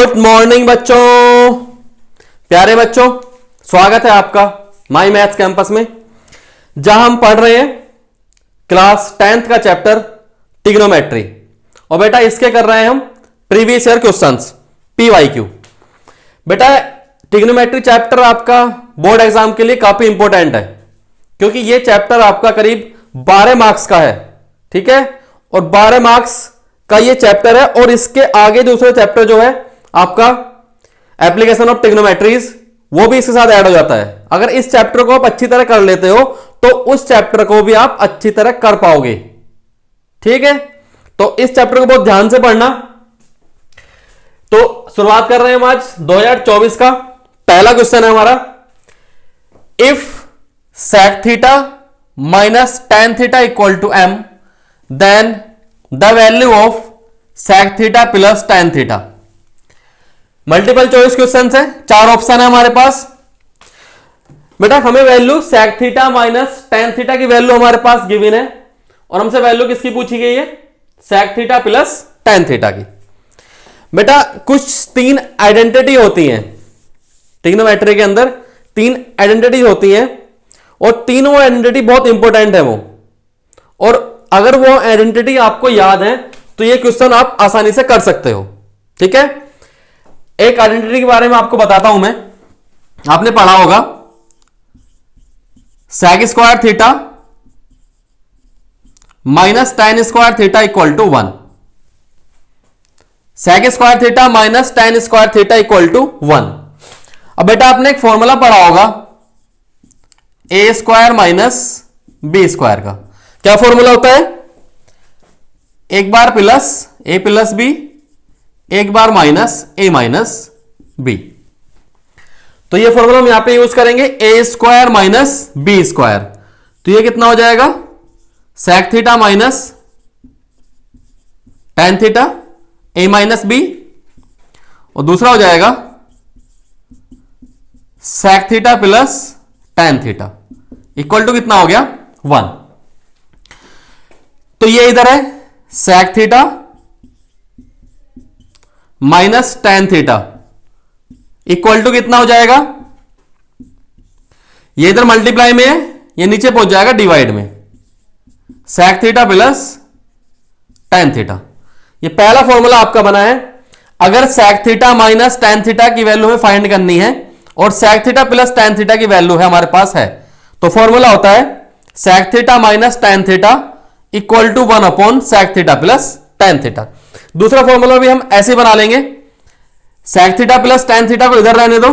Good morning बच्चों, प्यारे बच्चों, स्वागत है आपका माई मैथ्स कैंपस में, जहां हम पढ़ रहे हैं क्लास 10th का चैप्टर ट्रिग्नोमेट्री। और बेटा इसके कर रहे हैं हम प्रीवियस ईयर क्वेश्चंस PYQ। बेटा ट्रिग्नोमेट्री चैप्टर आपका बोर्ड एग्जाम के लिए काफी इंपॉर्टेंट है, क्योंकि ये चैप्टर आपका करीब 12 मार्क्स का है। ठीक है, और 12 मार्क्स का ये चैप्टर है, और इसके आगे दूसरे चैप्टर जो है आपका एप्लीकेशन ऑफ ट्रिग्नोमेट्रीज, वो भी इसके साथ ऐड हो जाता है। अगर इस चैप्टर को आप अच्छी तरह कर लेते हो तो उस चैप्टर को भी आप अच्छी तरह कर पाओगे। ठीक है, तो इस चैप्टर को बहुत ध्यान से पढ़ना। तो शुरुआत कर रहे हैं हम आज 2024 का। पहला क्वेश्चन है हमारा, if sec theta minus tan theta equal to m, then the value of sec theta plus tan theta. Multiple choice question है, 4 ऑप्शन है हमारे पास। बेटा हमें value sec theta minus tan theta की वैल्यू हमारे पास गिवन है, और हमसे वैल्यू किसकी पूछी गई है? sec theta plus tan theta की। बेटा कुछ 3 आइडेंटिटी होती हैं ट्रिग्नोमेट्री के अंदर, 3 आइडेंटिटी होती हैं, और तीनों आइडेंटिटी बहुत इंपॉर्टेंट है वो। और अगर वो आइडेंटिटी आपको याद है तो ये क्वेश्चन आप आसानी से कर सकते हो। ठीक है, एक आइडेंटिटी के बारे में आपको बताता हूं मैं। आपने पढ़ा होगा sec square theta minus tan square theta equal to 1। sec square theta minus tan square theta equal to 1। अब बेटा आपने एक फॉर्मूला पढ़ा होगा a square minus b square का। क्या फॉर्मूला होता है? एक बार प्लस a प्लस b, एक बार माइनस a माइनस b। तो ये फॉर्मूला हम यहां पे यूज करेंगे, a square minus b square. तो ये कितना हो जाएगा? sec theta minus tan theta a minus b, और दूसरा हो जाएगा sec theta plus tan theta equal to कितना हो गया? 1। तो ये इधर है sec theta minus tan theta equal to कितना हो जाएगा? ये इधर मल्टीप्लाई में है, ये नीचे पहुंच जाएगा डिवाइड में, sec theta plus tan theta. ये पहला फॉर्मूला आपका बना है। अगर sec theta minus tan theta की वैल्यू हमें फाइंड करनी है और sec theta plus tan theta की वैल्यू है हमारे पास है, तो फॉर्मूला होता है sec theta minus tan theta equal to 1 upon sec theta plus tan theta. दूसरा फॉर्मूला भी हम ऐसे बना लेंगे, sec theta plus tan theta को इधर रहने दो,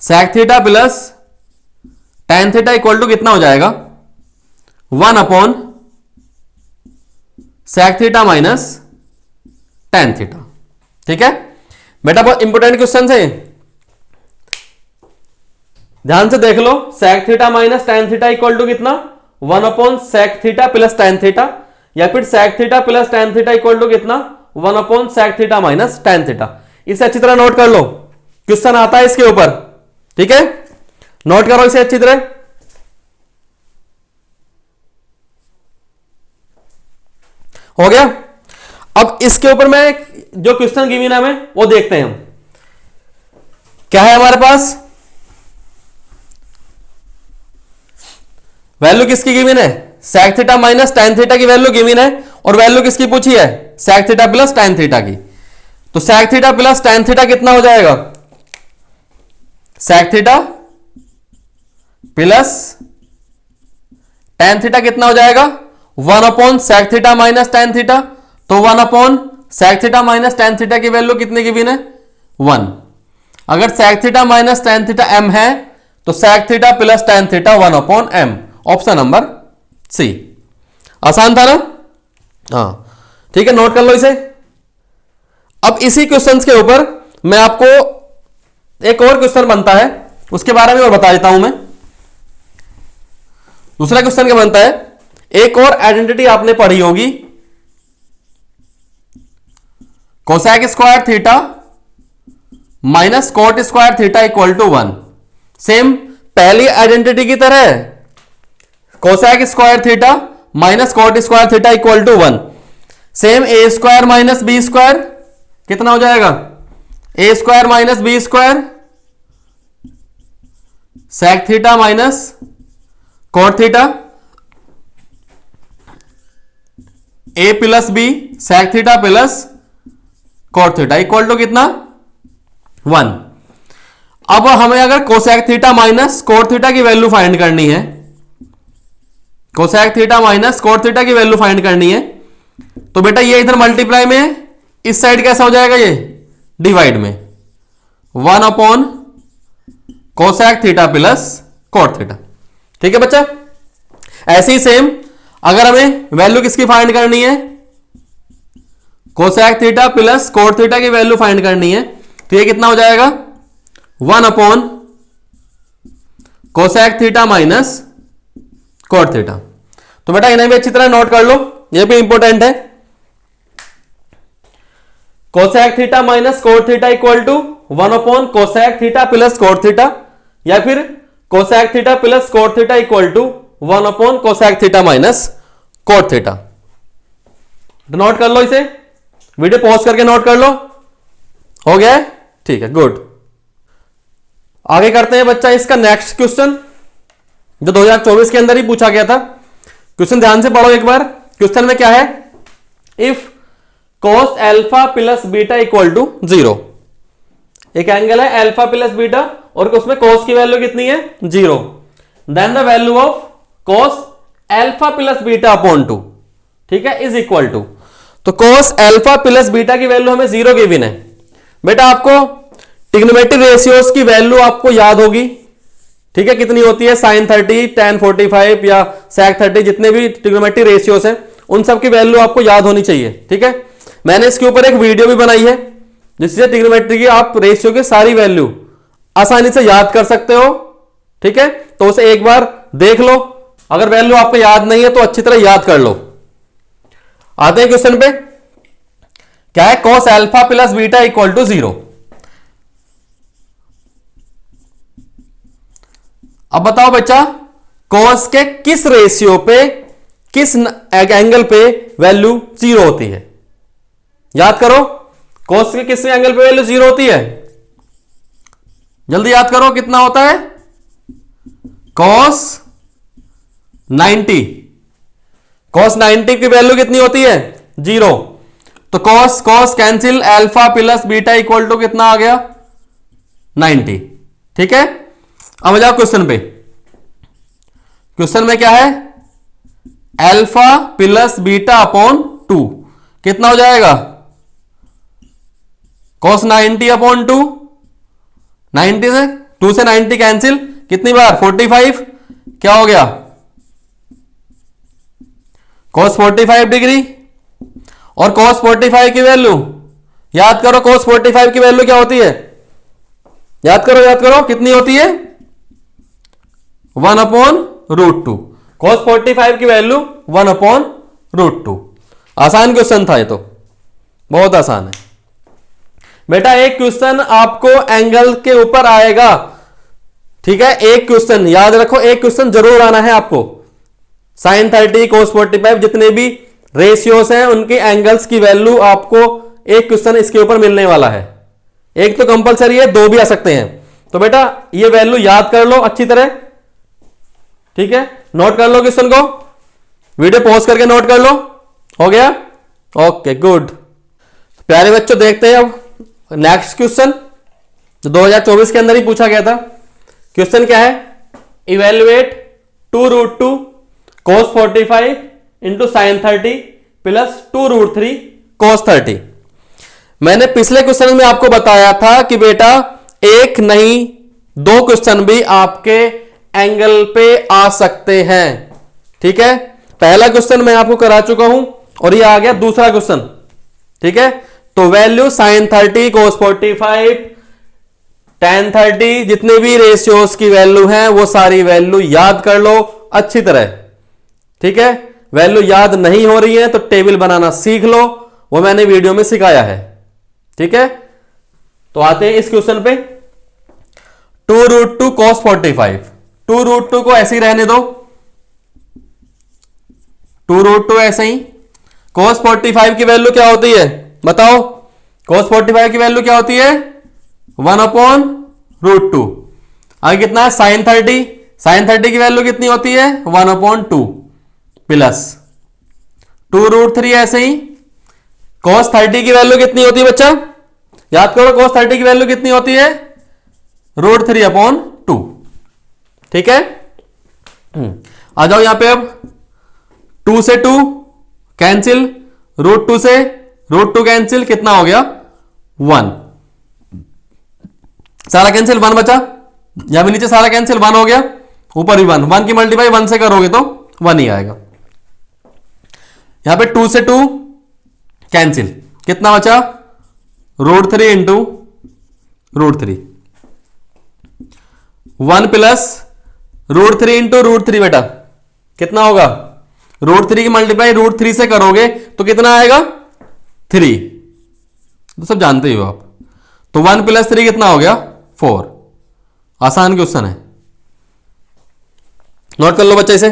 sec theta plus tan theta equal to कितना हो जाएगा? 1 upon sec theta minus tan theta. ठीक है बेटा, बहुत इंपॉर्टेंट क्वेश्चन है, ध्यान से देख लो। sec theta minus tan theta equal to कितना? 1 upon sec theta plus tan theta, या फिर sec theta plus tan theta equal to कितना? 1 upon sec theta minus tan theta. इसे अच्छी तरह नोट कर लो, क्वेश्चन आता है इसके ऊपर। ठीक है, नोट करो इसे अच्छी तरह। हो गया? अब इसके ऊपर में जो क्वेश्चन गिवन है हमें वो देखते हैं हम। क्या है हमारे पास? वैल्यू किसकी गिवन है? sec theta minus tan theta की वैल्यू गिवन है, और वैल्यू किसकी पूछी है? sec theta plus tan theta की। तो sec theta plus tan theta कितना हो जाएगा? sec theta plus tan theta कितना हो जाएगा? 1 upon sec theta minus tan theta. तो 1 upon sec theta minus tan theta की वैल्यू कितने गिवन है? 1। अगर sec theta minus tan theta m है तो sec theta plus tan theta 1 upon m। Option number C. आसान था ना? हाँ ठीक है, नोट कर लो इसे। अब इसी क्वेश्चन के ऊपर मैं आपको एक और क्वेश्चन बनता है, उसके बारे में और बता देता हूं मैं। दूसरा क्वेश्चन क्या बनता है? एक और आइडेंटिटी आपने पढ़ी होगी, cosec square theta minus cot square theta equal to 1। Same पहली आइडेंटिटी की तरह cosec square theta minus cot square theta equal to 1। Same a square minus B square कितना हो जाएगा, A square minus B square sec theta minus cot theta, A plus B sec theta plus cot theta equal to कितना 1। अब हमें अगर cosec theta minus cot theta की value find करनी है, cosec theta minus cot theta की value find करनी है, तो बेटा ये इधर मल्टीप्लाई में है, इस साइड कैसा हो जाएगा, ये डिवाइड में 1 upon cosec theta plus cot theta. ठीक है बच्चा। ऐसे ही सेम अगर हमें वैल्यू किसकी फाइंड करनी है, cosec theta plus cot theta की वैल्यू फाइंड करनी है, तो ये कितना हो जाएगा 1 upon cosec theta minus cot theta. तो बेटा इन्हें भी अच्छी तरह नोट कर लो, ये भी इंपॉर्टेंट है। Cosec theta minus cot theta equal to 1 upon cosec theta plus cot theta, या फिर cosec theta plus cot theta equal to 1 upon cosec theta minus cot theta. Note कर लो इसे, वीडियो पॉज करके नोट कर लो। हो गया है, ठीक है, गुड। आगे करते हैं बच्चा इसका नेक्स्ट क्वेश्चन, जो 2024 के अंदर ही पूछा गया था। क्वेश्चन ध्यान से पढ़ो एक बार। क्वेश्चन में क्या है, if cos alpha plus beta equal to 0, एक एंगल है अल्फा प्लस बीटा और उसमें cos की वैल्यू कितनी है 0, then the value of cos alpha plus beta upon 2, ठीक है, इज इक्वल टू। तो cos अल्फा प्लस बीटा की वैल्यू हमें 0 गिवन है। बेटा आपको ट्रिग्नोमेट्रिक रेशियोज की वैल्यू आपको याद होगी, ठीक है, कितनी होती है sin 30, tan 45 या sec 30, जितने भी ट्रिग्नोमेट्रिक रेशियोज हैं उन सब की वैल्यू आपको याद होनी चाहिए। ठीक है, मैंने इसके ऊपर एक वीडियो भी बनाई है जिससे ट्रिग्नोमेट्री की आप रेशियो की सारी वैल्यू आसानी से याद कर सकते हो। ठीक है, तो उसे एक बार देख लो, अगर वैल्यू आपको याद नहीं है तो अच्छी तरह याद कर लो। आते हैं क्वेश्चन पे, क्या है, cos alpha plus beta equal to 0। अब बताओ बच्चा, cos के किस रेशियो पे, किस एंगल पे वैल्यू 0 होती है, याद करो। cos के किस एंगल पे वैल्यू 0 होती है, जल्दी याद करो, कितना होता है, cos 90, cos 90 की वैल्यू कितनी होती है 0। तो cos cancel, alpha plus beta equal to कितना आ गया 90। ठीक है, अब जाओ क्वेश्चन पे। क्वेश्चन में क्या है, अल्फा प्लस बीटा अपॉन 2 कितना हो जाएगा, cos 90 अपॉन 2, 90 से 2 से 90 कैंसिल, कितनी बार 45, क्या हो गया cos 45 डिग्री। और cos 45 की वैल्यू याद करो, cos 45 की वैल्यू क्या होती है, याद करो कितनी होती है 1 अपॉन रूट 2। cos 45 की वैल्यू 1 अपॉन रूट 2। आसान क्वेश्चन था ये, तो बहुत आसान है बेटा। एक क्वेश्चन आपको एंगल के ऊपर आएगा, ठीक है, एक क्वेश्चन याद रखो, एक क्वेश्चन जरूर आना है आपको। sin 30, cos 45 जितने भी रेशियोस हैं उनके एंगल्स की वैल्यू आपको एक क्वेश्चन इसके ऊपर मिलने वाला है। एक तो कंपलसरी है, 2 भी आ सकते हैं। तो बेटा ये वैल्यू याद कर लो अच्छी तरह, ठीक है, नोट कर लो क्वेश्चन को, वीडियो पॉज करके नोट कर लो। हो गया, ओके, गुड। प्यारे बच्चों देखते हैं अब नेक्स्ट क्वेश्चन, जो 2024 के अंदर ही पूछा गया था। क्वेश्चन क्या है, evaluate 2 root 2 cos 45 into sine 30 plus 2 root 3 cos 30। मैंने पिछले क्वेश्चन में आपको बताया था कि बेटा एक नहीं 2 क्वेश्चन भी आपके एंगल पे आ सकते हैं। ठीक है, पहला क्वेश्चन मैं आपको करा चुका हूं और ये आ गया दूसरा क्वेश्चन। ठीक है, तो वैल्यू sin 30, cos 45, tan 30 जितने भी रेशियोज की वैल्यू हैं वो सारी वैल्यू याद कर लो अच्छी तरह। ठीक है, वैल्यू याद नहीं हो रही है तो टेबल बनाना सीख लो, वो मैंने वीडियो में सिखाया है। ठीक है, तो आते हैं इस क्वेश्चन पे। 2 रूट 2 cos 45, 2 रूट 2 को ऐसे ही रहने दो, 2 रूट 2 ऐसे ही। cos 45 की वैल्यू क्या होती है बताओ, cos 45 की वैल्यू क्या होती है 1/√2। आगे कितना है sin 30 की वैल्यू कितनी होती है 1/2 प्लस 2√3। ऐसे ही cos 30 की वैल्यू कितनी होती है बच्चा, याद करो cos 30 की वैल्यू कितनी होती है √3/2। ठीक है, आ जाओ यहां पे अब 2 से 2 कैंसिल, √2 से √2 कैंसिल, कितना हो गया 1, सारा कैंसिल 1 बचा, यहां भी नीचे सारा कैंसिल 1 हो गया, ऊपर भी 1 की मल्टीप्लाई 1 से करोगे तो 1 ही आएगा। यहां पे 2 से 2 कैंसिल, कितना बचा √3 इंटू √3, 1 प्लस √3 इंटू √3 बेटा कितना होगा √3 की मल्टीप्लाई √3 से करोगे तो कितना आएगा 3, तो सब जानते ही हो आप। तो 1 प्लस 3 कितना हो गया 4। आसान क्वेश्चन है, नोट कर लो बच्चे इसे,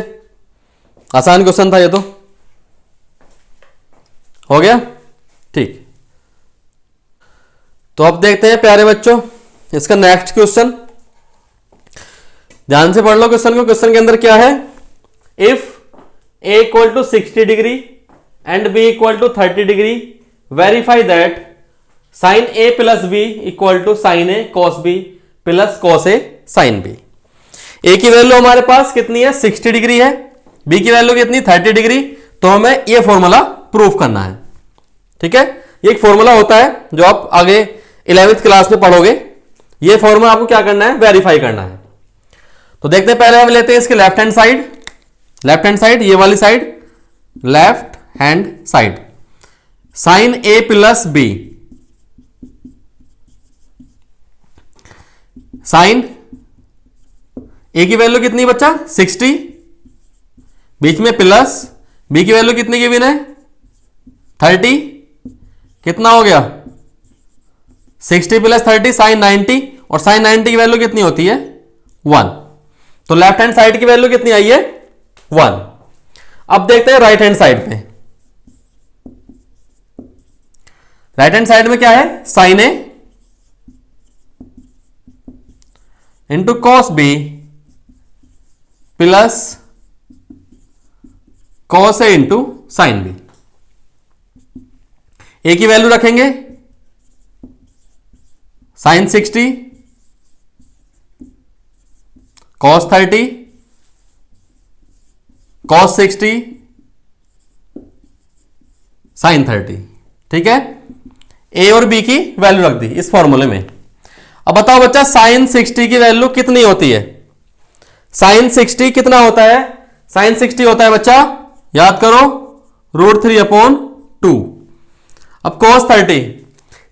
आसान क्वेश्चन था ये तो, हो गया ठीक। तो अब देखते हैं प्यारे बच्चों इसका नेक्स्ट क्वेश्चन, ध्यान से पढ़ लो क्वेश्चन को। क्वेश्चन के अंदर क्या है, if a equal to 60 degree and b equal to 30 degree, verify that sine a plus b equal to sine a cos b plus cos a sine b। a की value हमारे पास कितनी है 60 डिग्री है, b की value कितनी 30 degree, तो हमें यह फॉर्मूला प्रूफ करना है। ठीक है, ये एक फॉर्मूला होता है जो आप आगे 11th क्लास में पढ़ोगे, ये फॉर्मूला आपको क्या करना है वेरीफाई करना है। तो देखते हैं, पहले हम लेते हैं इसके लेफ्ट हैंड साइड, ये वाली side, left hand side, sine a plus b, sine a की वैल्यू कितनी बच्चा 60, बीच में प्लस b की वैल्यू कितनी गिवन है 30, कितना हो गया 60 प्लस 30 साइन 90, और साइन 90 की वैल्यू कितनी होती है 1। तो लेफ्ट हैंड साइड की वैल्यू कितनी आई है 1। अब देखते हैं राइट हैंड साइड पे, राइट हैंड साइड में क्या है sine A into cos B plus cos A into sine B. A की वैल्यू रखेंगे साइन 60 cos 30 cos 60 sin 30। ठीक है, a और b की वैल्यू रख दी इस फॉर्मूले में। अब बताओ बच्चा साइन 60 की वैल्यू कितनी होती है, साइन 60 कितना होता है, साइन 60 होता है बच्चा याद करो √3/2। अब cos 30,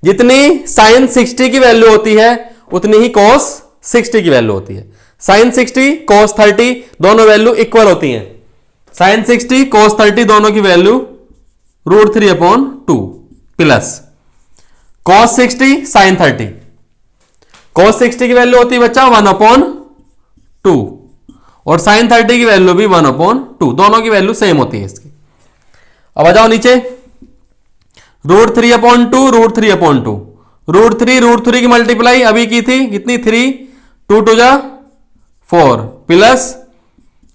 जितनी साइन 60 की वैल्यू होती है उतनी ही cos 60 की वैल्यू होती है। साइन 60 cos 30 दोनों वैल्यू इक्वल होती हैं, साइन 60 cos 30 दोनों की value √3/2 plus cos 60 sin 30, cos 60 की वैल्यू होती है बच्चा 1/2 और sin 30 की वैल्यू भी 1/2, दोनों की वैल्यू सेम होती है इसकी। अब आ जाओ नीचे, √3/2 √3/2, √3 की मल्टीप्लाई अभी की थी कितनी 3, 2 2 जा 4 प्लस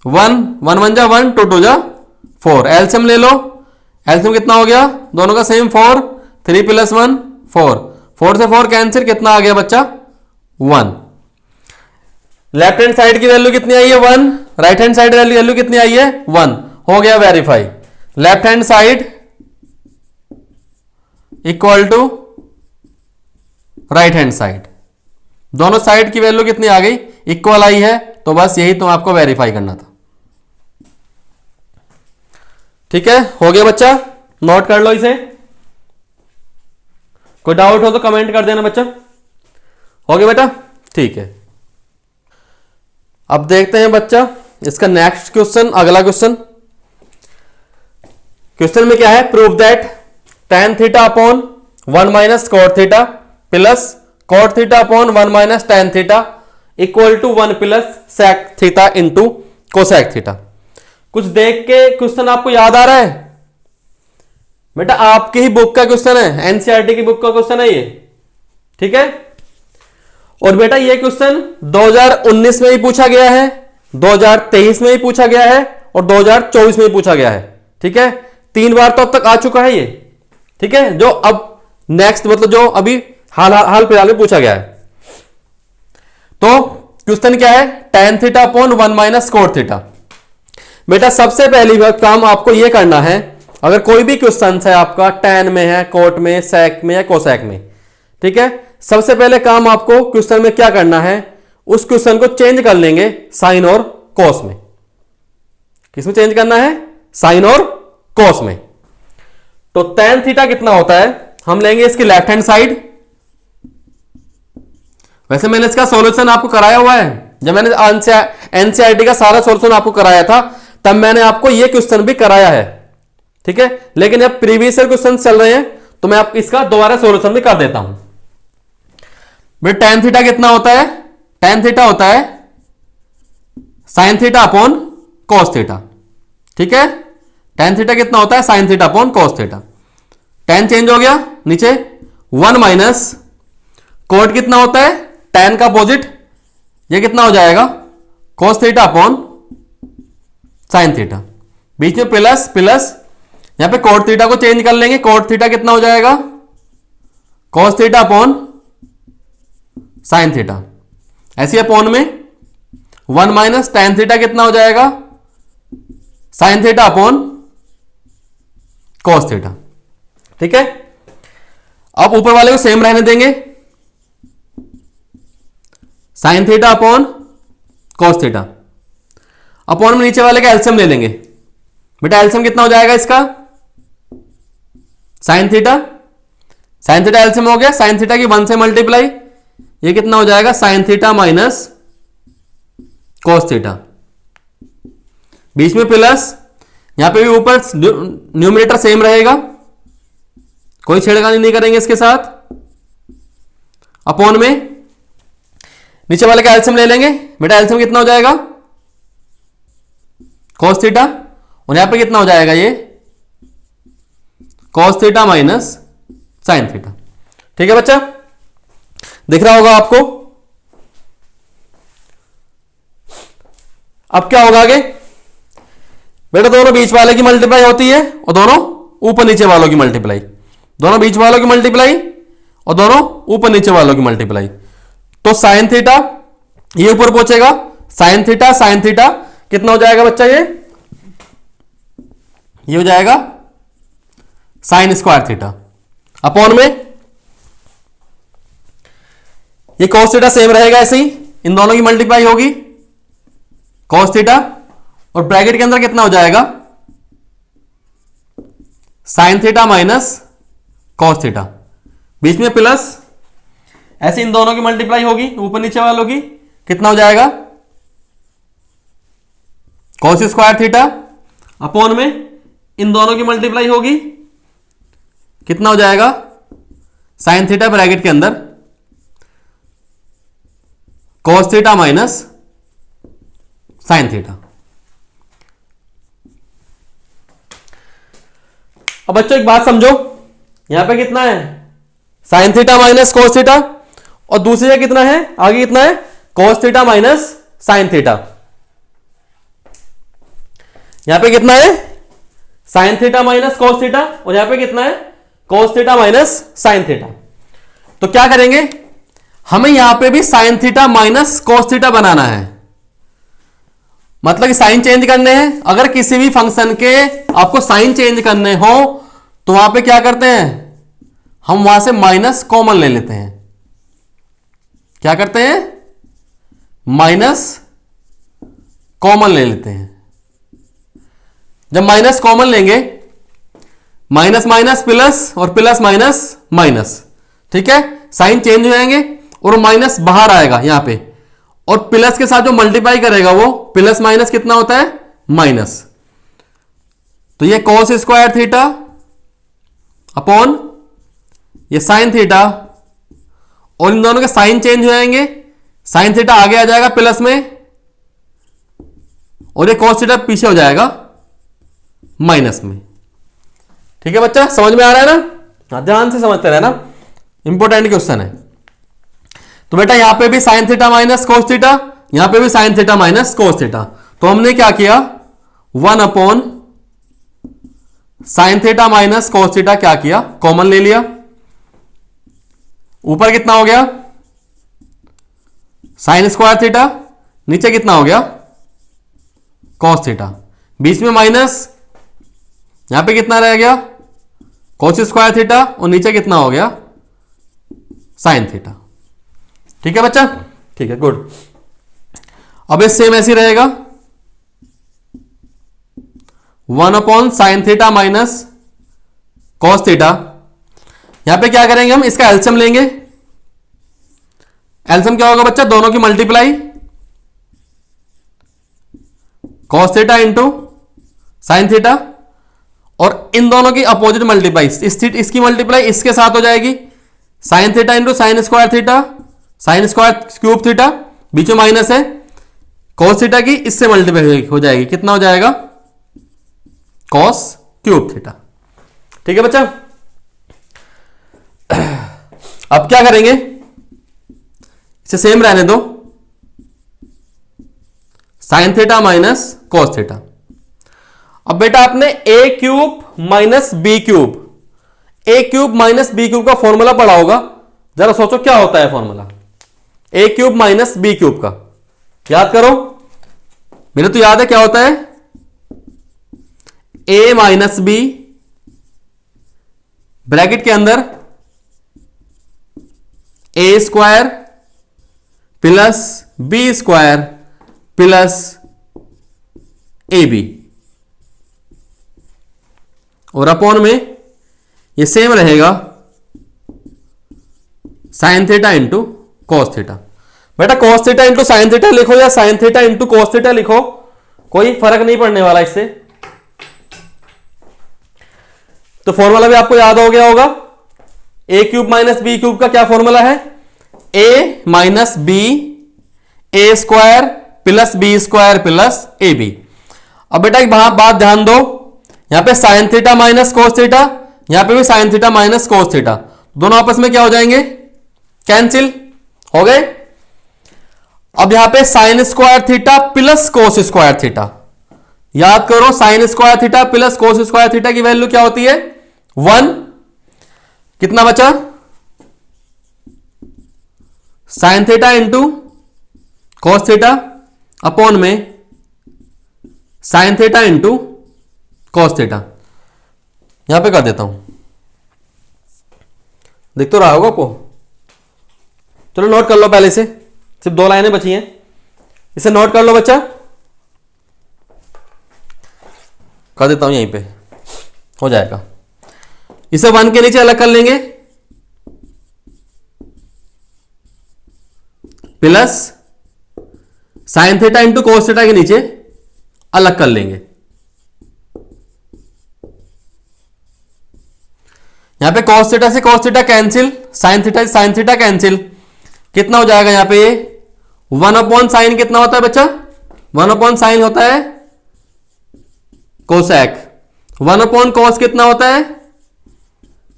1 1 1 जा 1 2 2 जा 4, एलसीएम ले लो, एलसीएम कितना हो गया दोनों का सेम 4, 3 प्लस 1 4, 4 से 4 कैंसिल, कितना आ गया बच्चा 1। लेफ्ट हैंड साइड की वैल्यू कितनी आई है 1, राइट हैंड साइड वैल्यू कितनी आई है 1, हो गया verify. Left hand side equal to right hand side, दोनों साइड की वैल्यू कितनी आ गई इक्वल आई है, तो बस यही तो आपको वेरीफाई करना था। ठीक है, हो गया बच्चा, नोट कर लो इसे, कोई डाउट हो तो कमेंट कर देना बच्चा। हो गया बेटा, ठीक है। अब देखते हैं बच्चा इसका नेक्स्ट क्वेश्चन, अगला क्वेश्चन। क्वेश्चन में क्या है, prove that tan theta upon 1 minus cot theta plus cot theta upon 1 minus tan theta equal to 1 plus sec theta into cosec theta. कुछ देख के क्वेश्चन आपको याद आ रहा है, बेटा आपकी ही बुक का क्वेश्चन है, एनसीईआरटी की बुक का क्वेश्चन है ये, ठीक है। और बेटा ये क्वेश्चन 2019 में भी पूछा गया है, 2023 में भी पूछा गया है और 2024 में भी पूछा गया है, ठीक है। 3 बार तो अब तक आ चुका है ये, ठीक है। जो अब नेक्स्ट मतलब जो अभी हाल फिलहाल में पूछा गया है। तो क्वेश्चन क्या है, tan theta upon 1 minus cot theta. बेटा सबसे पहली बात काम आपको यह करना है, अगर कोई भी क्वेश्चन है आपका tan में है, कोट में, सेक में या कोसेक में, ठीक है, सबसे पहले काम आपको क्वेश्चन में क्या करना है, उस क्वेश्चन को चेंज कर लेंगे साइन और कॉस में। किसमें चेंज करना है, साइन और कॉस में। तो tan थीटा कितना होता है, हम लेंगे इसकी लेफ्ट हैंड साइड। वैसे मैंने इसका सॉल्यूशन आपको कराया हुआ है, जब मैंने एनसीईआरटी का सारा सॉल्यूशन आपको कराया था तब मैंने आपको यह क्वेश्चन भी कराया है, ठीक है। लेकिन अब प्रीवियस ईयर क्वेश्चन चल रहे हैं तो मैं आपको इसका दोबारा सॉल्यूशन भी कर देता हूं। बेटा tan थीटा कितना होता है, tan थीटा होता है sine theta upon cos theta, ठीक है। tan थीटा कितना होता है, sine theta upon cos theta. tan change हो गया नीचे, 1 माइनस कोट कितना होता है, tan का अपोजिट, ये कितना हो जाएगा, cos theta upon sine theta, बीच में प्लस प्लस, यहां पे cot थीटा को चेंज कर लेंगे, cot थीटा कितना हो जाएगा, cos theta upon sine theta. ऐसे अपॉन में 1 माइनस tan थीटा कितना हो जाएगा, sine theta upon cos theta, ठीक है। अब ऊपर वाले को सेम रहने देंगे, sine theta upon cos theta, upon में नीचे वाले का एलसीएम ले लेंगे। बेटा एलसीएम कितना हो जाएगा इसका, sine theta, sine theta LCM हो गया, साइन थीटा की 1 से मल्टीप्लाई, ये कितना हो जाएगा, sine theta minus cos theta, बीच में प्लस, यहां पे भी ऊपर न्यूमरेटर सेम रहेगा, कोई छेड़खानी नहीं करेंगे इसके साथ, अपॉन में नीचे वाले का एलसीएम ले लेंगे। बेटा एलसीएम कितना हो जाएगा, cos थीटा, और यहां पे कितना हो जाएगा, ये cos theta minus sine theta, ठीक है बच्चा, दिख रहा होगा आपको। अब क्या होगा आगे, बेटा दोनों बीच वाले की मल्टीप्लाई होती है और दोनों ऊपर नीचे वालों की मल्टीप्लाई, दोनों बीच वालों की मल्टीप्लाई और दोनों ऊपर नीचे वालों की मल्टीप्लाई। तो साइन थीटा ये ऊपर पहुंचेगा, साइन थीटा कितना हो जाएगा बच्चा, ये हो जाएगा साइन स्क्वायर थीटा, अपॉन में ये cos थीटा सेम रहेगा, ऐसे ही इन दोनों की मल्टीप्लाई होगी cos थीटा, और ब्रैकेट के अंदर कितना हो जाएगा, sine theta minus cos theta, बीच में प्लस, ऐसे इन दोनों की मल्टीप्लाई होगी ऊपर नीचे वालों की, कितना हो जाएगा, cos स्क्वायर थीटा, अपॉन में इन दोनों की मल्टीप्लाई होगी, कितना हो जाएगा, साइन थीटा ब्रैकेट के अंदर cos theta minus sine theta. अब बच्चों एक बात समझो, यहां पे कितना है, sine theta minus cos theta, और दूसरी जगह कितना है, आगे कितना है, cos theta minus sine theta. यहां पे कितना है, sine theta minus cos theta, और यहां पे कितना है, cos theta minus sine theta. तो क्या करेंगे, हमें यहां पे भी sine theta minus cos theta बनाना है, मतलब कि साइन चेंज करने हैं। अगर किसी भी फंक्शन के आपको साइन चेंज करने हो तो वहां पे क्या करते हैं, हम वहां से माइनस कॉमन ले लेते हैं। क्या करते हैं, माइनस कॉमन ले लेते हैं। जब माइनस कॉमन लेंगे, माइनस माइनस प्लस और प्लस माइनस माइनस, ठीक है, साइन चेंज हो जाएंगे और माइनस बाहर आएगा यहां पे, और प्लस के साथ जो मल्टीप्लाई करेगा वो प्लस माइनस कितना होता है, माइनस। तो ये cos स्क्वायर थीटा अपॉन ये साइन थीटा, और इन दोनों के साइन चेंज हो जाएंगे, साइन थीटा आगे आ जाएगा प्लस में, और ये cos थीटा पीछे हो जाएगा माइनस में, ठीक है बच्चा, समझ में आ रहा है ना? हाँ, ध्यान से समझते रहना, इंपॉर्टेंट क्वेश्चन है। तो बेटा यहां पे भी sine theta minus cos theta, यहां पे भी sine theta minus cos theta. तो हमने क्या किया, 1 sign theta minus cos theta क्या किया, कॉमन ले लिया। ऊपर कितना हो गया, साइन स्क्वायर थीटा, नीचे कितना हो गया, कॉस थीटा, बीच में माइनस, यहां पे कितना रह गया, कोस स्क्वायर थीटा, और नीचे कितना हो गया, साइन थीटा। ठीक है बच्चा, ठीक है, गुड। अब ये सेम ऐसे रहेगा, 1/sin theta minus cos theta. यहां पे क्या करेंगे हम, इसका एलसीएम लेंगे। एलसीएम क्या होगा बच्चा, दोनों की multiply, cos theta into sine theta, और इन दोनों की अपोजिट मल्टीप्लाई, इसकी मल्टीप्लाई इसके साथ हो जाएगी, sine theta into sine square theta, sine square cube theta, बीच में माइनस है, कॉस थीटा की इससे मल्टीप्लाई हो जाएगी, कितना हो जाएगा, कॉस क्यूब थीटा। ठीक है बच्चा, अब क्या करेंगे, इसे सेम रहने दो, sign theta minus cos theta. अब बेटा आपने ए क्यूब माइनस बी क्यूब, ए क्यूब माइनस बी क्यूब का फॉर्मूला पढ़ा होगा, जरा सोचो क्या होता है फॉर्मूला ए क्यूब माइनस बी क्यूब का, याद करो। मेरे तो याद है क्या होता है, ए माइनस बी ब्रैकेट के अंदर A square plus B square plus A B, और अपॉन में ये सेम रहेगा sine theta into cos theta. बेटा cos theta into sine theta लिखो या sine theta into cos theta लिखो, कोई फर्क नहीं पड़ने वाला इससे। तो फॉर्मूला भी आपको याद हो गया होगा, A cube minus B cube का क्या फॉर्मूला है, A minus B A square plus B square plus A B. अब बेटा एक बात ध्यान दो, यहां पे sine theta minus cos theta, यहां पे भी sine theta minus cos theta, दोनों आपस में क्या हो जाएंगे, कैंसिल हो गए। अब यहां पे sine square theta plus cos square theta, याद करो sine square theta plus cos square theta की वैल्यू क्या होती है, 1। कितना बचा, sine theta into cos theta upon में sine theta into cos theta. यहां पे कर देता हूं, देख तो रहा होगा आपको। चलो नोट कर लो पहले से, सिर्फ 2 लाइनें बची हैं, इसे नोट कर लो बच्चा। कर देता हूं, यहीं पे हो जाएगा। इसे 1 के नीचे अलग कर लेंगे, plus sign theta into cos theta के नीचे अलग कर लेंगे। यहां पे cos थीटा से cos theta cancel, sine theta से साइन थीटा कैंसिल, कितना हो जाएगा यहां पे, 1/sin कितना होता है बच्चा, 1/sin होता है कोसेक, 1/cos कितना होता है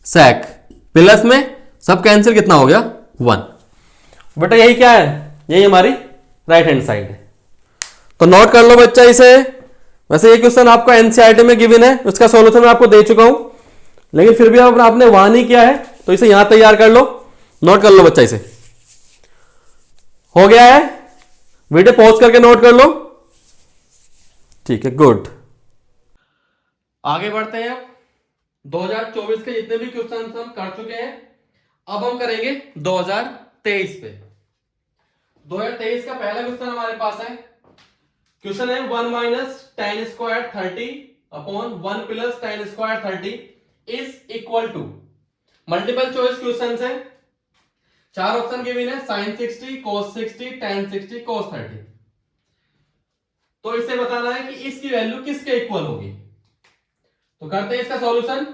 सेक, प्लस में सब कैंसिल, कितना हो गया 1। बेटा यही क्या है, यही हमारी राइट हैंड साइड है। तो नोट कर लो बच्चा इसे। वैसे ये क्वेश्चन आपको एनसीईआरटी में गिवन है, उसका सॉल्यूशन मैं आपको दे चुका हूं, लेकिन फिर भी अब आपने वहां नहीं किया है तो इसे यहां तैयार कर लो, नोट कर लो बच्चा इसे। हो गया है, वीडियो पॉज करके नोट कर लो, ठीक है, गुड। आगे बढ़ते हैं। 2024 के जितने भी क्वेश्चन हम कर चुके हैं, अब हम करेंगे 2023 पे। 2023 का पहला क्वेश्चन हमारे पास है, क्वेश्चन है 1 minus tan square 30 upon 1 plus tan square 30 is equal to, multiple choice question है, 4 ऑप्शन गिवन है, sin 60 cos 60 tan 60 cos 30। तो इसे बताना है कि इसकी वैल्यू किसके इक्वल होगी। तो करते हैं इसका सॉल्यूशन।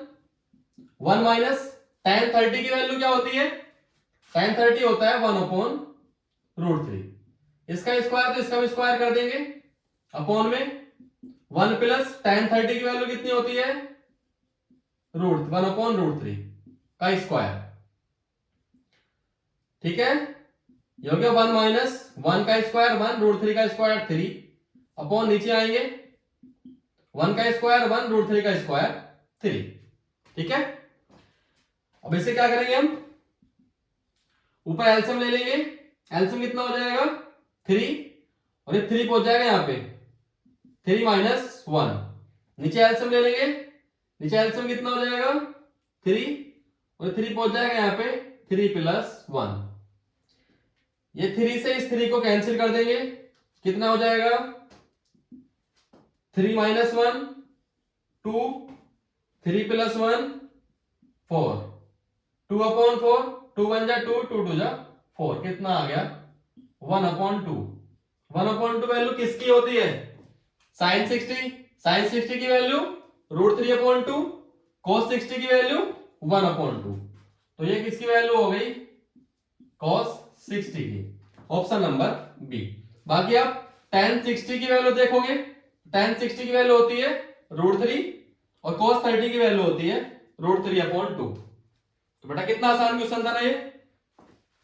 1 माइनस tan 30 की वैल्यू क्या होती है, tan 30 होता है 1/√3, इसका स्क्वायर तो इसका भी स्क्वायर कर देंगे, अपॉन में 1 प्लस tan 30 की वैल्यू कितनी होती है 1/√3 का स्क्वायर। ठीक है, ये हो गया 1 माइनस 1 का स्क्वायर 1√3 का स्क्वायर 3 अपॉन नीचे आएंगे 1 का स्क्वायर 1√3 का स्क्वायर 3। ठीक है, अब इसे क्या करेंगे हम, ऊपर एलसीएम ले लेंगे। एलसीएम कितना हो जाएगा 3 और ये 3 पहुंच जाएगा यहाँ पे 3 माइनस 1। नीचे एलसीएम ले लेंगे, नीचे एलसीएम कितना हो जाएगा 3 और 3 पहुंच जाएगा यहाँ पे 3 प्लस 1। ये 3 से इस 3 को कैंसिल कर देंगे, कितना हो जाएगा 3 माइनस 1 2 3 प्लस 1 4 2/4 2 1 जा 2 2 2 जा 4 कितना आ गया 1/2। 1/2 वैल्यू किसकी होती है sin 60। sin 60 की वैल्यू √3/2 cos 60 की वैल्यू 1/2। तो ये किसकी वैल्यू हो गई cos 60 की, ऑप्शन नंबर बी। बाकी आप tan 60 की वैल्यू देखोगे, tan 60 की वैल्यू होती है √3 और cos 30 की वैल्यू होती है √3/2। तो बेटा कितना आसान क्वेश्चन था ना ये,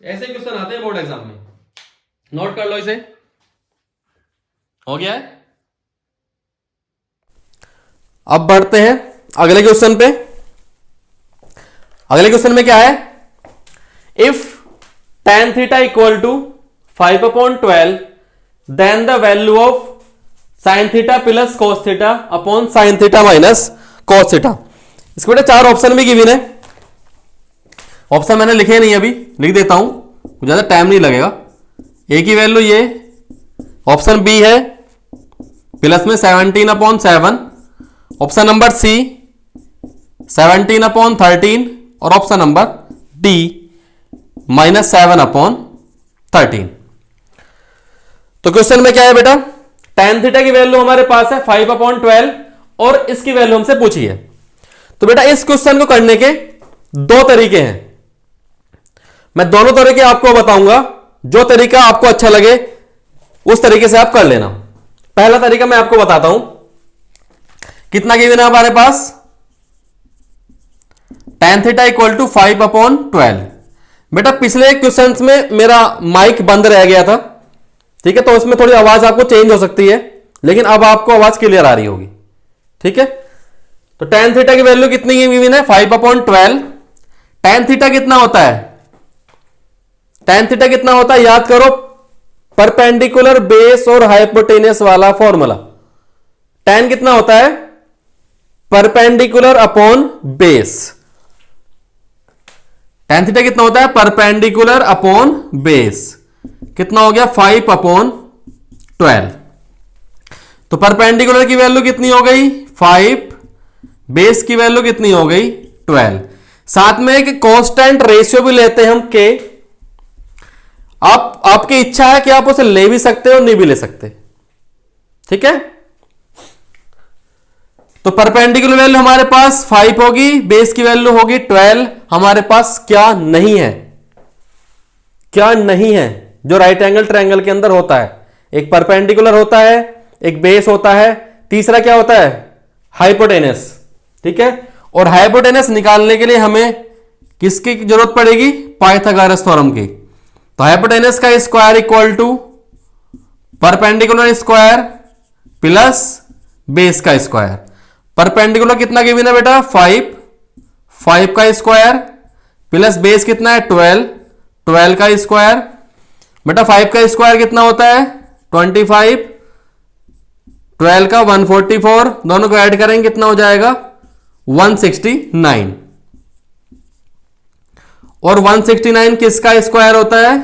ऐसे क्वेश्चन आते हैं बोर्ड एग्जाम में, नोट कर लो इसे। हो गया है, अब बढ़ते हैं अगले क्वेश्चन पे। अगले क्वेश्चन में क्या है, if tan theta equal to 5/12 then the value of sin theta plus cos theta upon sin theta minus cos theta. इसके बेटा 4 ऑप्शन भी गिवन है, ऑप्शन मैंने लिखे नहीं अभी, लिख देता हूं, ज्यादा टाइम नहीं लगेगा। ए की वैल्यू ये, ऑप्शन बी है प्लस में 17/7, ऑप्शन नंबर सी 17/13 और ऑप्शन नंबर डी -7/13। तो क्वेश्चन में क्या है बेटा, tan थीटा की वैल्यू हमारे पास है 5/12 और इसकी वैल्यू हमसे पूछी है। तो बेटा इस क्वेश्चन को करने के 2 तरीके हैं, मैं दोनों तरीके आपको बताऊंगा, जो तरीका आपको अच्छा लगे उस तरीके से आप कर लेना। पहला तरीका मैं आपको बताता हूं, कितना गिवन है हमारे पास tan थीटा इक्वल टू 5/12। बेटा पिछले क्वेश्चन में मेरा माइक बंद रह गया था, ठीक है, तो उसमें थोड़ी आवाज आपको चेंज हो सकती है, लेकिन अब आपको आवाज क्लियर आ रही होगी। ठीक है, तो tan थीटा की वैल्यू कितनी गिवन है 5/12। tan थीटा कितना होता है, tan थीटा कितना होता है याद करो, परपेंडिकुलर बेस और हाइपोटेनस वाला फॉर्मूला। tan कितना होता है perpendicular upon base, tan theta कितना होता है परपेंडिकुलर अपॉन बेस, कितना हो गया 5/12। तो परपेंडिकुलर की वैल्यू कितनी हो गई 5, बेस की वैल्यू कितनी हो गई 12। साथ में एक कांस्टेंट रेशियो भी लेते हैं हम के, आप आपकी इच्छा है कि आप उसे ले भी सकते हो नहीं भी ले सकते। ठीक है, तो परपेंडिकुलर वैल्यू हमारे पास 5 होगी, बेस की वैल्यू होगी 12। हमारे पास क्या नहीं है, क्या नहीं है जो राइट एंगल ट्रायंगल के अंदर होता है, एक परपेंडिकुलर होता है, एक बेस होता है, तीसरा क्या होता है हाइपोटेनस। ठीक है, और हाइपोटेनस निकालने के लिए हमें किसकी जरूरत पड़ेगी पाइथागोरस थ्योरम की। तो हाइपोटेनस का square equal to perpendicular square plus base का स्क्वायर। परपेंडिकुलर कितना गिवन है बेटा 5 का स्क्वायर प्लस बेस कितना है 12 का स्क्वायर। बेटा 5 का स्क्वायर कितना होता है 25, 12 का 144, दोनों को ऐड करेंगे कितना हो जाएगा 169। और 169 किसका स्क्वायर होता है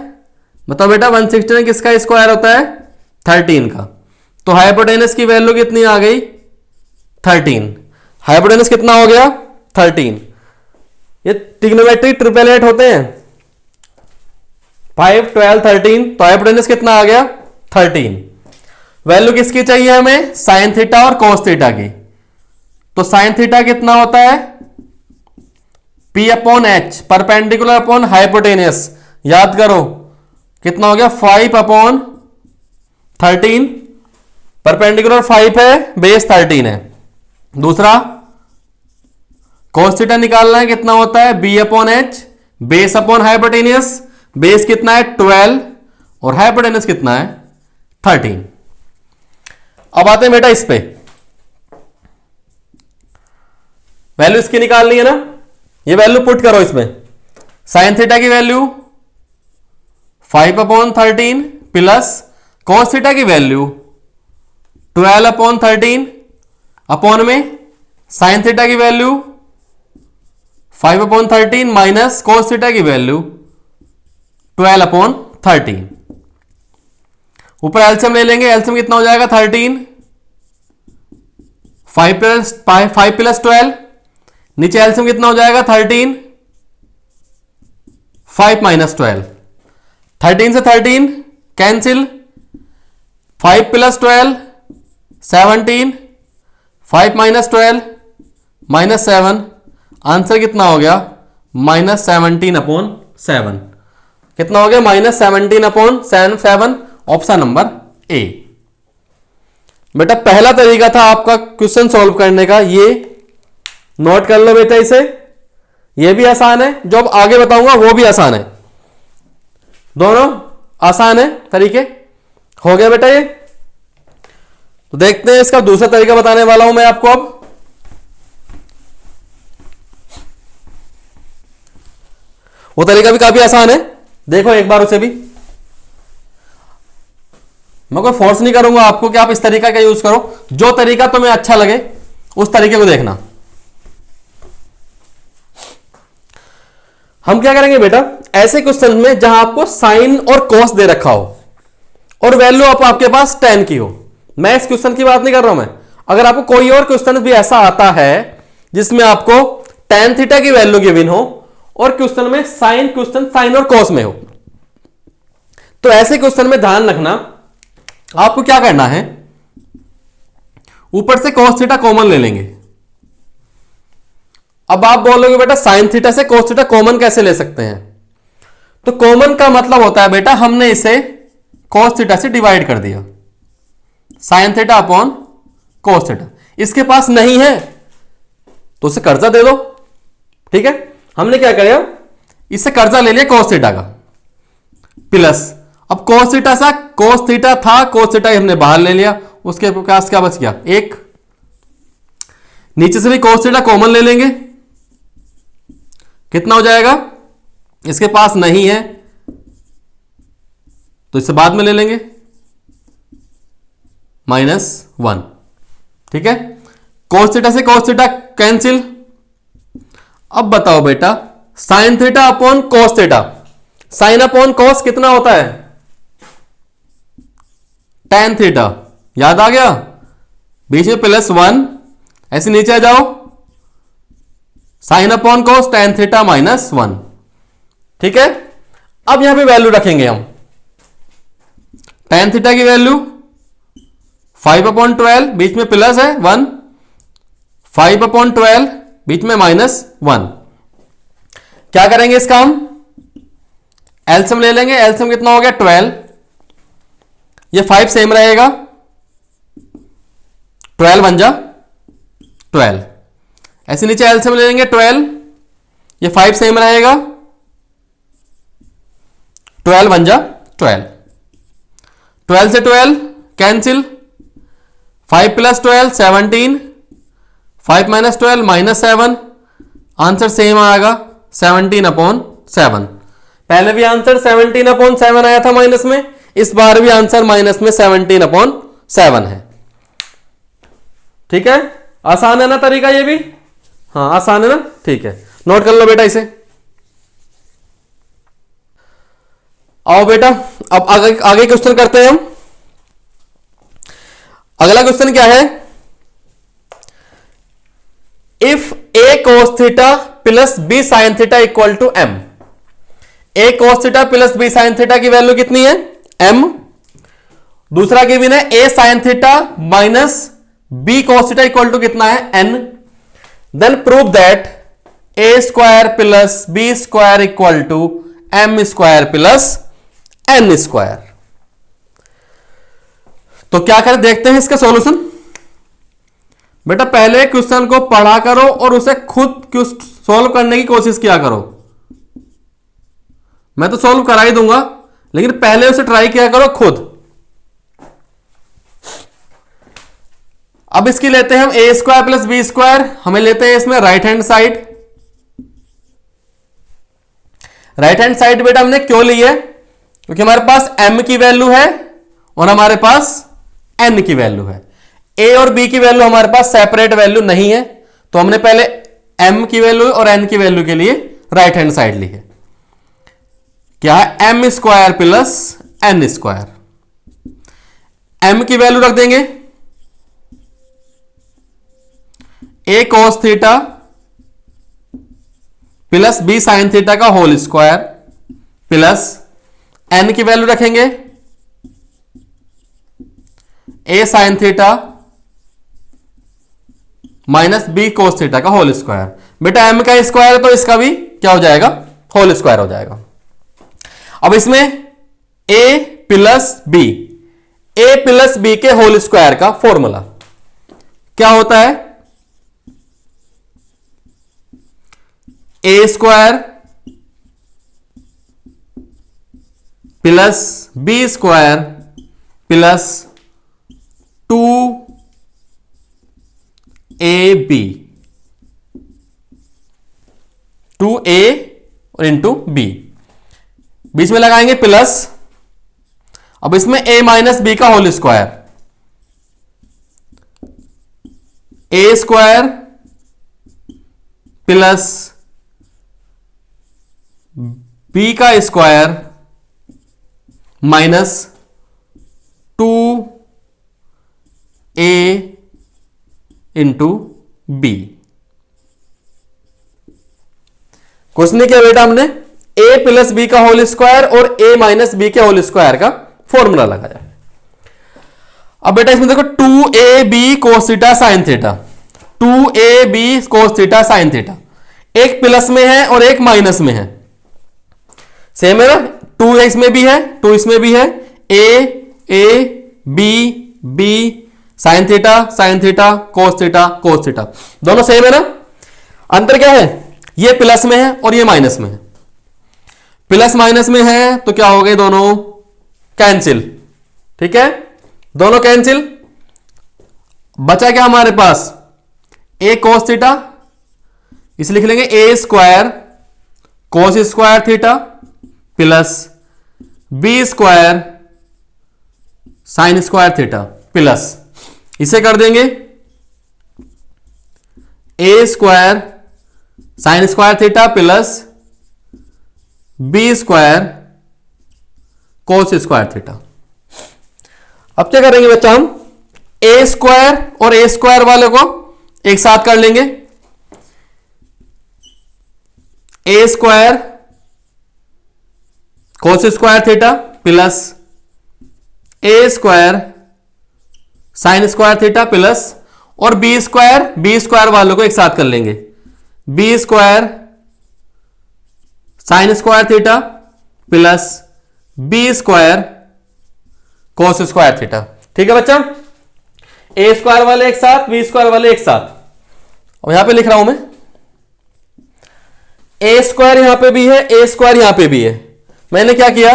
बताओ बेटा, 169 किसका स्क्वायर होता है 13 का। तो हाइपोटेनस की वैल्यू कितनी आ गई 13। हाइपोटेनस कितना हो गया 13। ये ट्रिग्नोमेट्रिक ट्रिपलेट होते हैं 5, 12, 13, तो हाइपोटेनस कितना आ गया 13। वैल्यू किसकी चाहिए हमें साइन थीटा और कोस थीटा की। तो साइन थीटा कितना होता है P upon H, perpendicular upon hypotenuse, याद करो कितना हो गया 5/13। परपेंडिकुलर 5 है, बेस 13 है। दूसरा cos थीटा निकालना है, कितना होता है b upon H, base upon hypotenuse, base कितना है 12 और हाइपोटेनियस कितना है 13। अब आते हैं बेटा इस पे, वैल्यू इसकी निकालनी है ना, ये वैल्यू पुट करो इसमें। साइन थीटा की value 5 upon 13 plus cos theta की वैल्यू 12 अपॉन 13 अपॉन में साइन थीटा की value 5 upon 13 minus cos theta की वैल्यू 12 अपॉन 13। ऊपर एलसीएम ले लेंगे, एलसीएम कितना हो जाएगा 13, 5 प्लस 12, नीचे एलसीएम कितना हो जाएगा 13, 5 माइनस 12, 13 से 13 cancel, 5 plus 12 17, 5 minus 12 minus 7, answer कितना हो गया -17 अपॉन 7। कितना हो गया -17 अपॉन 7, ऑप्शन नंबर ए। बेटा पहला तरीका था आपका क्वेश्चन सॉल्व करने का, ये नोट कर लो बेटा इसे, ये भी आसान है, जो अब आगे बताऊंगा वो भी आसान है, दोनों आसान है तरीके। हो गया बेटा ये, तो देखते हैं इसका दूसरा तरीका बताने वाला हूं मैं आपको अब। वो तरीका भी काफी आसान है, देखो एक बार उसे भी। मैं कोई फोर्स नहीं करूंगा आपको कि आप इस तरीका का यूज करो, जो तरीका तुम्हें अच्छा लगे उस तरीके को देखना। हम क्या करेंगे बेटा, ऐसे क्वेश्चन में जहां आपको साइन और कॉस दे रखा हो और वैल्यू आपके पास tan की हो, मैं इस क्वेश्चन की बात नहीं कर रहा हूं मैं, अगर आपको कोई और क्वेश्चन भी ऐसा आता है जिसमें आपको tan थीटा की वैल्यू गिवन हो और क्वेश्चन में साइन और कॉस में हो, तो ऐसे क्वेश्चन में ध्यान रखना आपको क्या करना है, ऊपर से cos थीटा कॉमन ले लेंगे। अब आप बोलोगे बेटा साइन थीटा से cos थीटा कॉमन कैसे ले सकते हैं, तो कॉमन का मतलब होता है बेटा हमने इसे cos थीटा से डिवाइड कर दिया, sine theta upon cos theta. इसके पास नहीं है तो उसे कर्जा दे दो, ठीक है। हमने क्या किया, इससे कर्जा ले लिया cos थीटा का, प्लस अब cos थीटा सा cos थीटा था, cos थीटा हमने बाहर ले लिया, उसके पास क्या बच गया एक, नीचे से भी cos थीटा कॉमन ले लेंगे, कितना हो जाएगा, इसके पास नहीं है तो इसे बाद में ले लेंगे -1, ठीक है। cos थीटा से cos थीटा कैंसिल। अब बताओ बेटा sine theta upon cos theta, sine upon cos कितना होता है tan थीटा, याद आ गया, बीच में +1, ऐसे नीचे आ जाओ, sine upon cos tan theta -1, ठीक है। अब यहां पे वैल्यू रखेंगे हम, tan थीटा की वैल्यू 5/12, बीच में प्लस है 1, 5/12 बीच में -1। क्या करेंगे इसका हम, एलसीएम ले लेंगे, एलसीएम कितना हो गया 12, ये 5 सेम रहेगा, 12 बन जा 12, ऐसे नीचे एलसीएम ले लेंगे 12, ये 5 सेम रहेगा, 12 बन जा 12, 12 से 12 cancel, 5 plus 12 17, 5 minus 12 -7, answer same आएगा 17/7। पहले भी आंसर 17/7 आया था माइनस में, इस बार भी आंसर माइनस में 17/7 है, ठीक है। आसान है ना तरीका ये भी, हाँ आसान है ना, ठीक है, नोट कर लो बेटा इसे। आओ बेटा अब आगे क्वेश्चन करते हैं हम। अगला क्वेश्चन क्या है, if a cos theta plus b sin theta equal to m, a cos theta plus b sin theta की वैल्यू कितनी है m, दूसरा गिवन है a sin theta minus b cos theta equal to कितना है n, then prove that a square plus b square equal to m square plus n square. तो क्या करें, देखते हैं इसका सॉल्यूशन। बेटा पहले क्वेश्चन को पढ़ा करो और उसे खुद सॉल्व करने की कोशिश किया करो। मैं तो सॉल्व करा ही दूंगा, लेकिन पहले उसे ट्राई किया करो खुद। अब इसकी लेते हैं हम ए स्क्वायर प्लस बी स्क्वायर, हमें लेते हैं इसमें right hand side. Right hand side बेटा हमने क्यों ली है? क्योंकि हमारे पास m की वैल्यू है और हमारे पास n की वैल्यू है। a और b की वैल्यू हमारे पास सेपरेट वैल्यू नहीं है, तो हमने पहले m की वैल्यू और n की वैल्यू के लिए राइट हैंड साइड ली है। क्या है? m square plus n square. m की वैल्यू रख देंगे a cos theta plus b sine theta का होल स्क्वायर प्लस n की वैल्यू रखेंगे a sign theta minus b cos theta का होल स्क्वायर। बेटा m का स्क्वायर तो इसका भी क्या हो जाएगा? होल स्क्वायर हो जाएगा। अब इसमें a प्लस b के होल स्क्वायर का फॉर्मूला क्या होता है? A square plus B square plus 2ab 2a और इंटू बी, बीच में लगाएंगे प्लस। अब इसमें a माइनस बी का whole square, a square plus b का square minus 2a into b. Question ने क्या बेटा? हमने a प्लस बी का होल स्क्वायर और a माइनस बी के होल स्क्वायर का फॉर्मूला लगाया। अब बेटा इसमें देखो 2ab cos theta sine theta, 2ab cos theta sine theta, एक प्लस में है और एक माइनस में है। सेम है ना? 2 इसमें भी है, 2 इसमें भी है। a b sine theta cos theta दोनों सेम है ना? अंतर क्या है? ये प्लस में है और ये माइनस में है। प्लस माइनस में है तो क्या हो गए? दोनों कैंसिल। ठीक है, दोनों कैंसिल। बचा क्या हमारे पास? a cos थीटा, इसे लिख लेंगे a square cos square theta plus B square sine square theta plus, इसे कर देंगे A square sine square theta plus B square cos square theta. अब क्या करेंगे बच्चा? हम ए स्क्वायर और ए स्क्वायर वाले को एक साथ कर लेंगे। A square cos square theta plus A square sine square theta plus, और बी स्क्वायर वालों को एक साथ कर लेंगे। B square sine square theta plus B square cos square theta. ठीक है बच्चा? ए स्क्वायर वाले एक साथ, बी स्क्वायर वाले एक साथ। और यहां पे लिख रहा हूं मैं, ए स्क्वायर यहां पे भी है, ए स्क्वायर यहां पे भी है। मैंने क्या किया?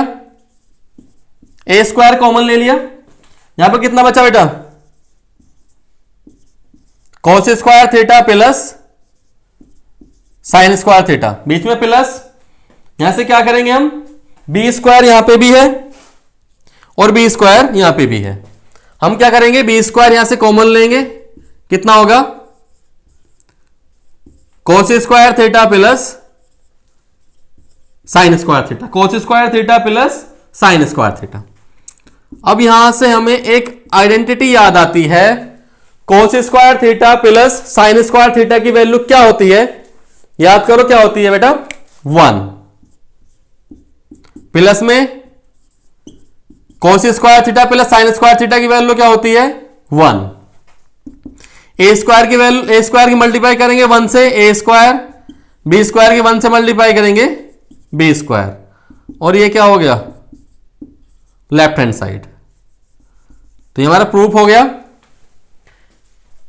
ए स्क्वायर कॉमन ले लिया। यहां पर कितना बचा बेटा? Cos square theta plus sine square theta, बीच में प्लस। यहां से क्या करेंगे हम? बी स्क्वायर यहां पे भी है और बी स्क्वायर यहां पे भी है। हम क्या करेंगे? बी स्क्वायर यहां से कॉमन लेंगे। कितना होगा? Cos square theta plus sine square theta, cos square theta plus sine square theta. अब यहां से हमें एक आइडेंटिटी याद आती है। Cos square theta plus sine square theta की वैल्यू क्या होती है? याद करो, क्या होती है बेटा? 1 प्लस में cos square theta plus sine square theta की वैल्यू क्या होती है? 1। ए स्क्वायर की वैल्यू, ए स्क्वायर की मल्टीप्लाई करेंगे 1 से ए स्क्वायर, बी स्क्वायर की 1 से मल्टीप्लाई करेंगे बी स्क्वायर, और ये क्या हो गया? Left hand side. तो ये हमारा प्रूफ हो गया।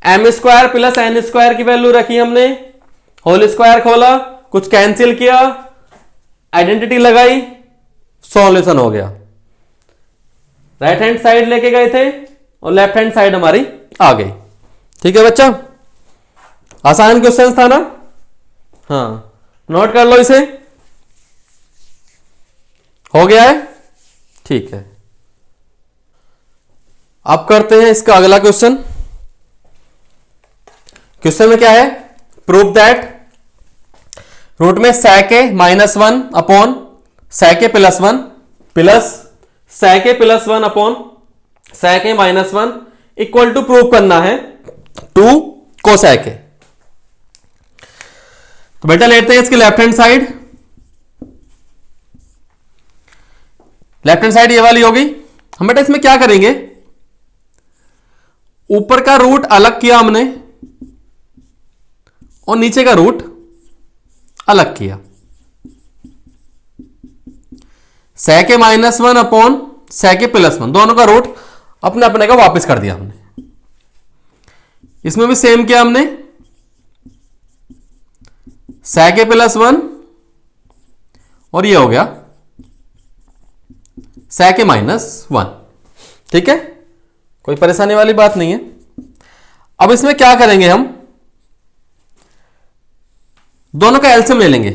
M square plus n square की वैल्यू रखी हमने, होल स्क्वायर खोला, कुछ कैंसिल किया, आइडेंटिटी लगाई, सॉल्यूशन हो गया। राइट हैंड साइड लेके गए थे और लेफ्ट हैंड साइड हमारी आ गई। ठीक है बच्चा, आसान क्वेश्चन था ना? हाँ, नोट कर लो इसे। हो गया है? ठीक है, अब करते हैं इसका अगला क्वेश्चन। क्वेश्चन में क्या है? प्रूव दैट रूट में sec a minus one upon sec a plus one plus sec a plus one upon sec a minus one equal to prove करना है 2 cosec a। तो बेटा लेते हैं इसकी left hand side. Left hand side ये वाली होगी। हम बेटा इसमें क्या करेंगे, ऊपर का रूट अलग किया हमने और नीचे का रूट अलग किया। sec a minus one upon sec a plus one, दोनों का रूट अपने अपने का वापस कर दिया हमने। इसमें भी सेम किया हमने, sec a प्लस वन और ये हो गया sec a माइनस वन। ठीक है, कोई परेशानी वाली बात नहीं है। अब इसमें क्या करेंगे, हम दोनों का एलसीएम ले लेंगे।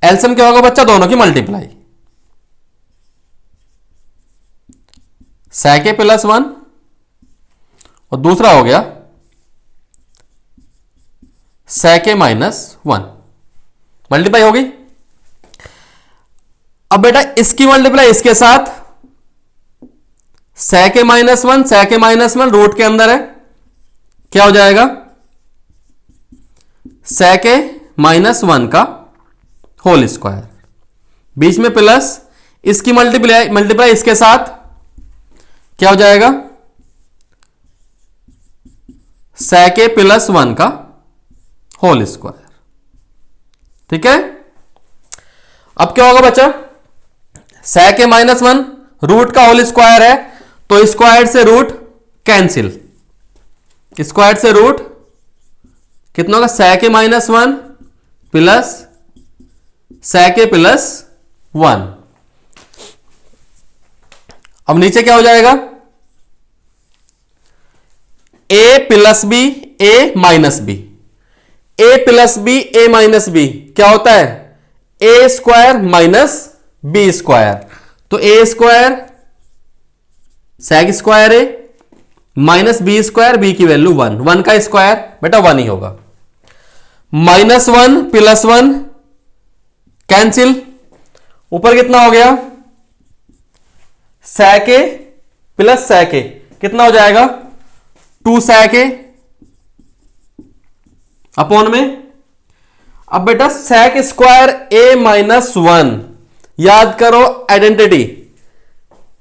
एलसीएम क्या होगा बच्चा? दोनों की multiply, sec a plus one और दूसरा हो गया sec a minus one, multiply होगी। अब बेटा इसकी मल्टीप्लाई इसके साथ, sec a minus one, sec a minus one root के अंदर है, क्या हो जाएगा? sec a माइनस वन का होल स्क्वायर, बीच में प्लस, इसकी मल्टीप्लाई इसके साथ, क्या हो जाएगा? sec a प्लस वन का होल स्क्वायर। ठीक है, अब क्या होगा बच्चा? sec a minus one root का होल स्क्वायर है तो स्क्वायर से रूट कैंसिल, स्क्वायर से रूट कितना होगा? sec a minus one plus sec a plus one. अब नीचे क्या हो जाएगा? a plus b, a minus b, a plus b, a minus b क्या होता है? a square minus B square. तो a square sec square a minus B square, b की वैल्यू वन, वन का स्क्वायर बेटा वन ही होगा। Minus one plus one cancel, ऊपर कितना हो गया? sec a plus sec a कितना हो जाएगा? 2 sec a अपॉन में, अब बेटा sec square a minus one, याद करो identity,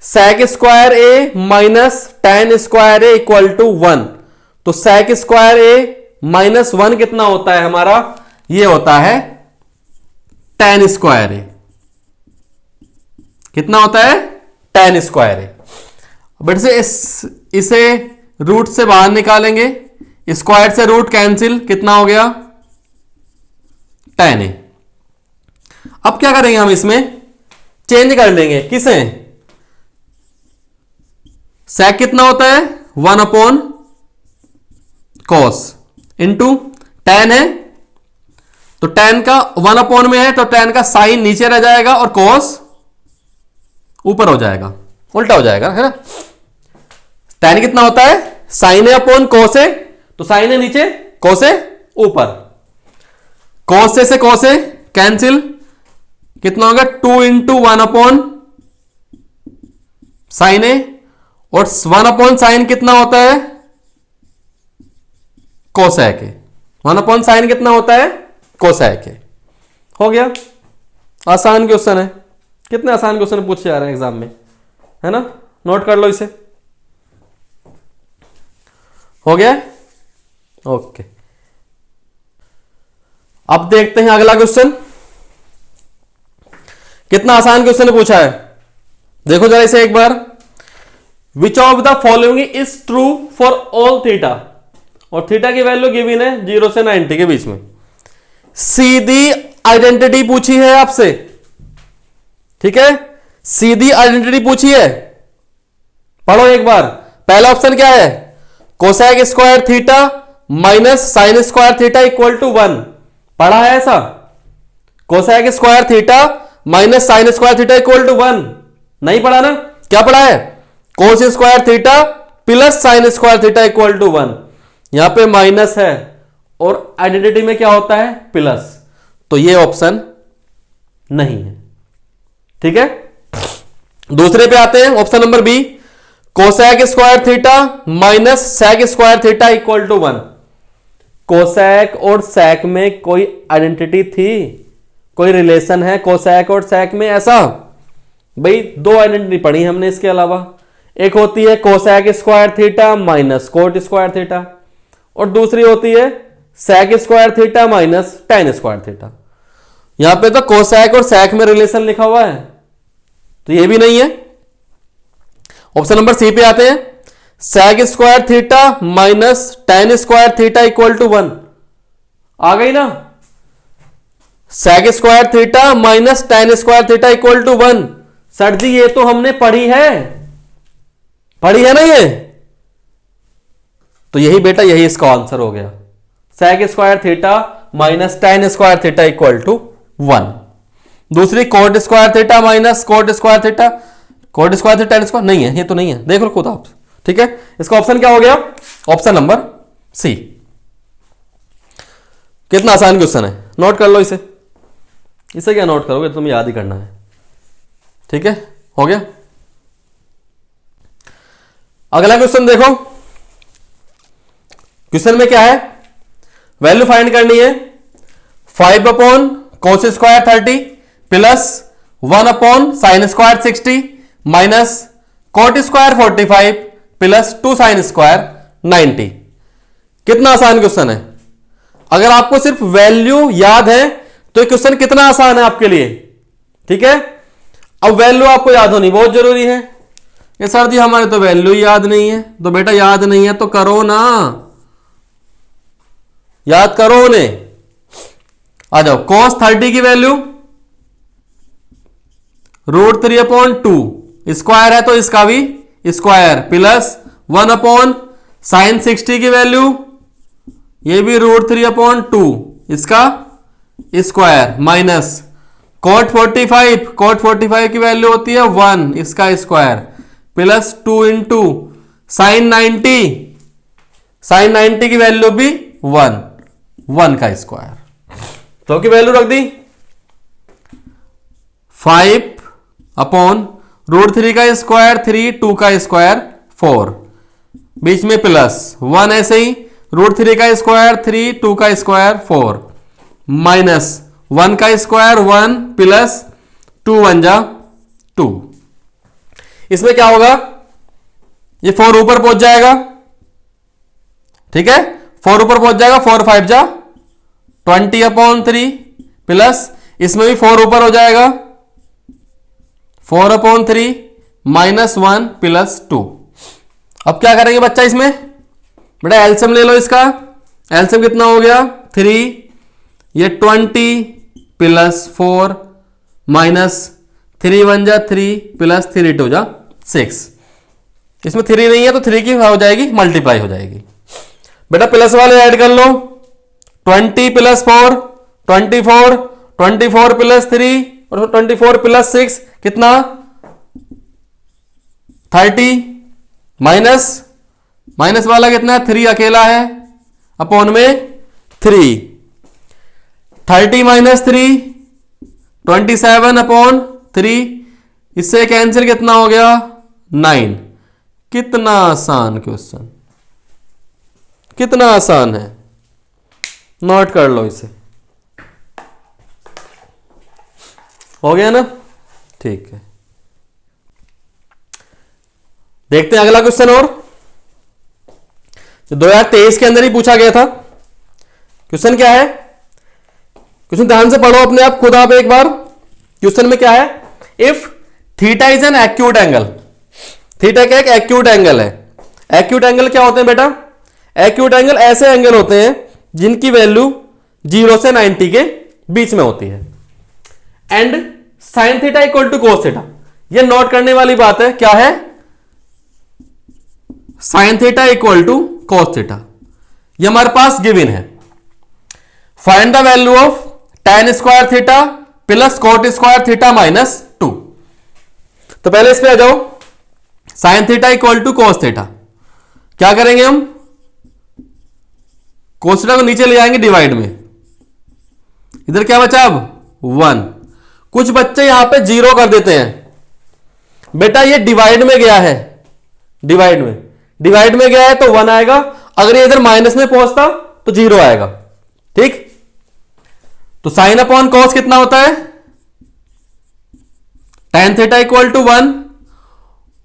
sec square a minus tan square a equal to one. तो sec square a minus one कितना होता है हमारा? ये होता है tan स्क्वायर a। कितना होता है? tan square a। बेटा से इसे रूट से बाहर निकालेंगे, स्क्वायर से रूट कैंसिल, कितना हो गया? tan a। अब क्या करेंगे, हम इसमें चेंज कर लेंगे, किसे? sec कितना होता है? One upon cos into tan है तो tan का वन अपॉन में है तो tan का साइन नीचे रह जाएगा और cos ऊपर हो जाएगा, उल्टा हो जाएगा, है ना? tan कितना होता है? साइन है अपॉन cos है, तो साइन है नीचे, cos है ऊपर, cos से cos है कैंसिल, कितना होगा? 2 इंटू वन अपॉन साइन है, और वन अपॉन साइन कितना होता है? कोसैक है। वन अपॉन साइन कितना होता है? कोसैक है। हो गया, आसान क्वेश्चन है। कितने आसान क्वेश्चन पूछे जा रहे हैं एग्जाम में, है ना? नोट कर लो इसे। हो गया, ओके। अब देखते हैं अगला क्वेश्चन। कितना आसान क्वेश्चन पूछा है, देखो जरा इसे एक बार। Which of the following is true for all theta, और थीटा की वैल्यू गिवन है 0 से 90 के बीच में। सीधी आइडेंटिटी पूछी है आपसे, ठीक है, सीधी आइडेंटिटी पूछी है, पढ़ो एक बार। पहला ऑप्शन क्या है, cosec square theta minus sine square theta equal to 1, पढ़ा है ऐसा? Cosec square theta minus sine square theta equal to 1, नहीं पढ़ा ना? क्या पढ़ा है, cos square theta plus sine square theta equal to 1, यहां पे माइनस है और आइडेंटिटी में क्या होता है, प्लस, तो ये ऑप्शन नहीं है, ठीक है। दूसरे पे आते हैं, option number B, cosec square theta minus sec square theta equal to 1। Cosec और सेक में कोई आइडेंटिटी थी, कोई रिलेशन है कोसेक और सेक में? ऐसा भाई दो आइडेंटिटी पढ़ी हमने इसके अलावा, एक होती है cosec square theta minus cot square theta, और दूसरी होती है sec square theta minus tan square theta. यहां पे तो कोसेक और सेक में रिलेशन लिखा हुआ है, तो ये भी नहीं है। ऑप्शन नंबर सी पे आते हैं, sec square theta minus tan square theta equal to 1, आ गई ना? Sec square theta minus tan square theta equal to 1, sir ji ये तो हमने पढ़ी है ना ये, तो यही बेटा यही इसका आंसर हो गया, sec square theta minus tan square theta equal to 1। दूसरी cot square theta minus cot square theta, cot square theta tan square नहीं है, ये तो नहीं है, देख लो खुद आप, ठीक है। इसका ऑप्शन क्या हो गया, ऑप्शन नंबर सी। कितना आसान क्वेश्चन है, नोट कर लो इसे, इसे क्या नोट करोगे, तुम्हें याद ही करना है, ठीक है, हो गया। अगला क्वेश्चन देखो, क्वेश्चन में क्या है, वैल्यू फाइंड करनी है, 5 upon cos square 30 plus 1 upon sine square 60 minus cot square 45 plus 2 sine square 90। कितना आसान क्वेश्चन है, अगर आपको सिर्फ वैल्यू याद है तो ये क्वेश्चन कितना आसान है आपके लिए, ठीक है। अब वैल्यू आपको याद होनी बहुत जरूरी है। ये सर जी हमारे तो वैल्यू याद नहीं है, तो बेटा याद नहीं है तो करो ना, याद करो उन्हें। आ जाओ, cos 30 की वैल्यू √3 अपॉन 2, स्क्वायर है तो इसका भी स्क्वायर, प्लस 1 अपॉन साइन 60 की वैल्यू, ये भी √3 अपॉन 2, इसका स्क्वायर, माइनस cot 45 की वैल्यू होती है 1, इसका स्क्वायर, प्लस 2 इंटू साइन 90 की वैल्यू भी 1 का स्क्वायर, तो की वैल्यू रख दी 5 अपॉन √3 का स्क्वायर 3, 2 का स्क्वायर 4, बीच में प्लस 1, ऐसे ही √3 का स्क्वायर 3, 2 का स्क्वायर 4, माइनस 1 का स्क्वायर 1 प्लस 2 1 जा 2। इसमें क्या होगा, ये 4 ऊपर पहुंच जाएगा, ठीक है, 4 ऊपर पहुंच जाएगा, 4 5 जा 20 अपॉन 3 प्लस इसमें भी 4 ऊपर हो जाएगा, 4 अपॉन 3 माइनस 1 प्लस 2। अब क्या करेंगे बच्चा, इसमें बेटा एलसीएम ले लो इसका, एलसीएम कितना हो गया 3, ये 20 प्लस 4 माइनस 3 1 जा 3 प्लस 3 2 जा 6। इसमें 3 नहीं है तो 3 की हो जाएगी मल्टीप्लाई हो जाएगी, बेटा प्लस वाले ऐड कर लो, 20 प्लस 4 24, 24 प्लस 3 और 24 प्लस 6 कितना 30, माइनस वाला कितना 3 अकेला है, अपॉन में 3, 30 माइनस 3 27 अपॉन 3, इससे कैंसिल कितना हो गया 9। कितना आसान क्वेश्चन, कितना आसान है, नोट कर लो इसे, हो गया ना, ठीक है। देखते हैं अगला क्वेश्चन, और 2023 के अंदर ही पूछा गया था। क्वेश्चन क्या है, क्वेश्चन ध्यान से पढ़ो अपने आप खुद, आप एक बार। क्वेश्चन में क्या है, if theta is an acute angle, theta क्या है? एक्यूट एंगल है। एक्यूट एंगल क्या होते हैं बेटा? एक्यूट एंगल ऐसे एंगल होते हैं जिनकी वैल्यू 0 से 90 के बीच में होती है। And sine theta equal to cos theta, ये नोट करने वाली बात है। क्या है? Sine theta equal to cos theta, ये हमारे पास गिवन है। Find the value of tan square theta plus cot square theta minus 2। तो पहले इस पे आ जाओ। Sine theta equal to cos theta, क्या करेंगे हम? कोस थीटा को नीचे ले आएंगे डिवाइड में, इधर क्या बचा अब? 1। कुछ बच्चे यहां पे 0 कर देते हैं। बेटा ये डिवाइड में गया है, डिवाइड में गया है तो 1 आएगा। अगर ये इधर माइनस में पहुंचता तो 0 आएगा। ठीक, तो साइन अपॉन कॉस कितना होता है? tan theta equal to 1।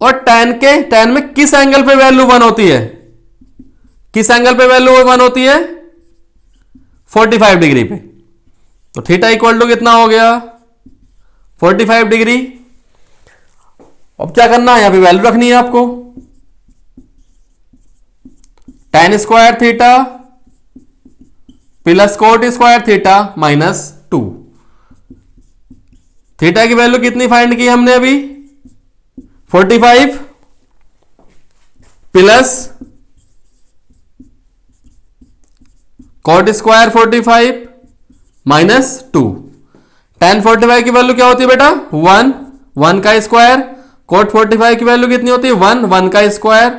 और tan में किस एंगल पे वैल्यू 1 होती है? किस एंगल पे वैल्यू 1 होती है? 45 डिग्री पे। तो थीटा इक्वल टू कितना हो गया? 45 डिग्री। अब क्या करना है? यहां पे वैल्यू रखनी है आपको। tan square theta plus cot square theta minus 2। Theta की वैल्यू कितनी फाइंड की हमने अभी? 45 plus cot square 45 minus 2। tan 45 की वैल्यू क्या होती है बेटा? 1 का स्क्वायर। कॉट 45 की वैल्यू कितनी होती है? 1 का स्क्वायर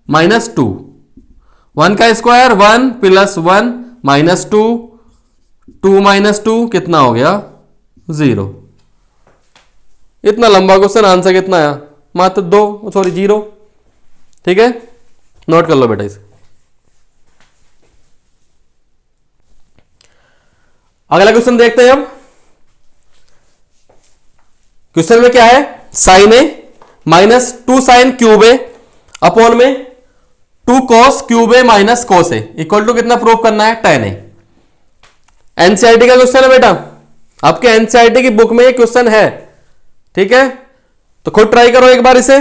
माइनस 2। 1 का स्क्वायर 1 प्लस 1 माइनस 2, 2 माइनस 2 कितना हो गया? 0। इतना लंबा क्वेश्चन, आंसर कितना आया? मात्र 0। ठीक है, नोट कर लो बेटा इसे। अगला क्वेश्चन देखते हैं अब। क्वेश्चन में क्या है? Sine A minus 2 sine cube A upon में 2 cos cube A minus cos A equal to कितना प्रूफ करना है? tan A. एनसीईआरटी का क्वेश्चन है बेटा, आपके एनसीईआरटी की बुक में ये क्वेश्चन है। ठीक है, तो खुद ट्राई करो एक बार इसे,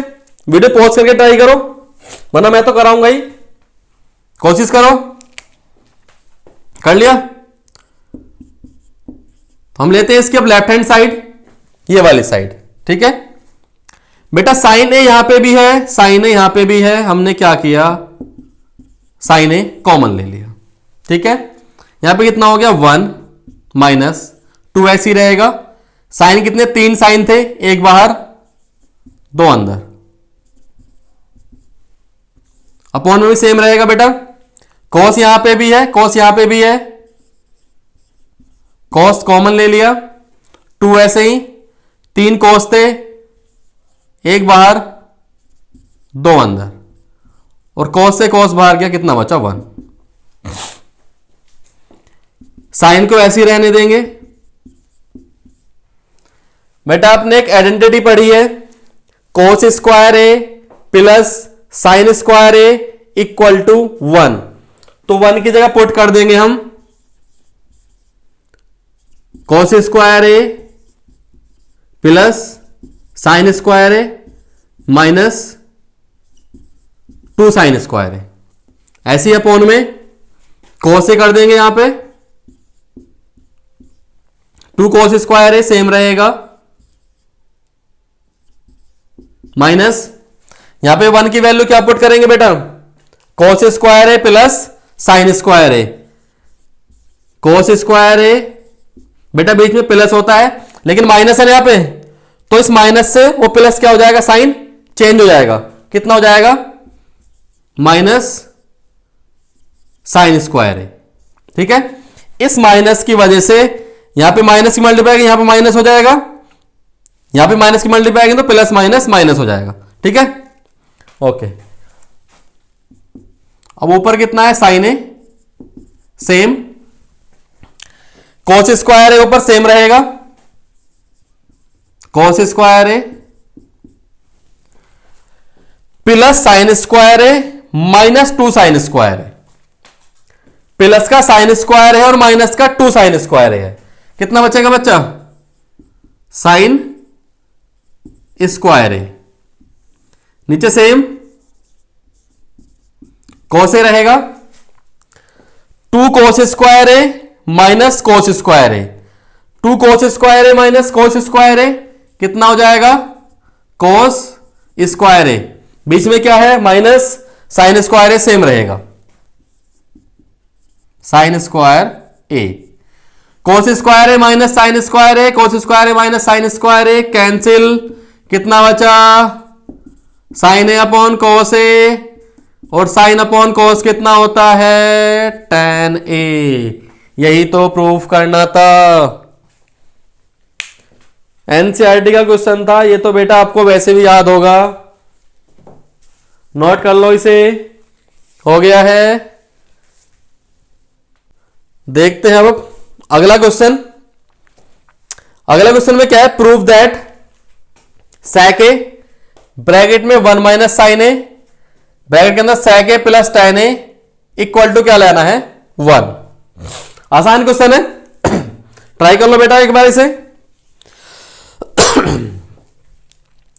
वीडियो पॉज करके ट्राई करो, वरना मैं तो कराऊंगा ही। कोशिश करो। कर लिया? हम लेते हैं इसकी अब लेफ्ट हैंड साइड, ये वाली साइड। ठीक है बेटा, साइन ए यहां पे भी है, साइन ए यहां पे भी है। हमने क्या किया? साइन ए कॉमन ले लिया। ठीक है, यहां पे कितना हो गया? 1 माइनस 2 ऐसी रहेगा। साइन कितने? 3 साइन थे, एक बाहर 2 अंदर। अपॉन में भी सेम रहेगा बेटा। कॉस यहां पे भी है, कॉस यहां पे भी है, कॉस कॉमन ले लिया। 2 ऐसे ही, 3 कॉस थे, एक बाहर 2 अंदर, और कॉस से कॉस बाहर गया, कितना बचा? 1। साइन को ऐसे ही रहने देंगे। बेटा आपने एक आइडेंटिटी पढ़ी है, cos square A plus sine square A equal to 1। तो 1 की जगह पुट कर देंगे हम cos square A plus sine square A minus 2 sine square A. ऐसी अपॉन में कोस ए कर देंगे, यहां पे 2 कोस स्क्वायर ए सेम रहेगा, माइनस यहां पे 1 की वैल्यू क्या पुट करेंगे बेटा? कोस square A plus sine square A. Cos square ए बेटा बीच में प्लस होता है, लेकिन माइनस है यहां पे, तो इस माइनस से वो प्लस क्या हो जाएगा? साइन चेंज हो जाएगा। कितना हो जाएगा? माइनस साइन स्क्वायर ए। ठीक है, इस माइनस की वजह से यहां पे माइनस की मल्टीप्लाई, यहां पे माइनस हो जाएगा, यहां पे माइनस की मल्टीप्लाई आएगी तो प्लस माइनस माइनस हो जाएगा। ठीक है, ओके। अब ऊपर कितना है? साइन ए सेम, कॉस स्क्वायर ए ऊपर सेम रहेगा, cos square A plus sine square A minus 2 sine square है। प्लस का साइन स्क्वायर है और माइनस का 2 साइन स्क्वायर है। कितना बचेगा बच्चा? साइन स्क्वायर है। नीचे सेम cos ए रहेगा, 2 cos square A minus cos square A, 2 cos square A minus cos square ए कितना हो जाएगा, cos स्क्वायर ए, बीच में क्या है माइनस साइन स्क्वायर ए सेम रहेगा, sign square A, cos square A minus sine square A, cos square A minus sine square A cancel, कितना बचा, sign ए upon cos ए, और साइन अपॉन cos कितना होता है, tan ए। यही तो प्रूफ करना था, एनसीईआरटी का क्वेश्चन था ये तो बेटा, आपको वैसे भी याद होगा, नोट कर लो इसे, हो गया है। देखते हैं अब अगला क्वेश्चन। अगला क्वेश्चन में क्या है, prove that sec A bracket में 1 माइनस साइन ए, ब्रैकेट के अंदर sec A plus tan A equal to क्या लेना है, 1। आसान क्वेश्चन है, ट्राई कर लो बेटा एक बार इसे,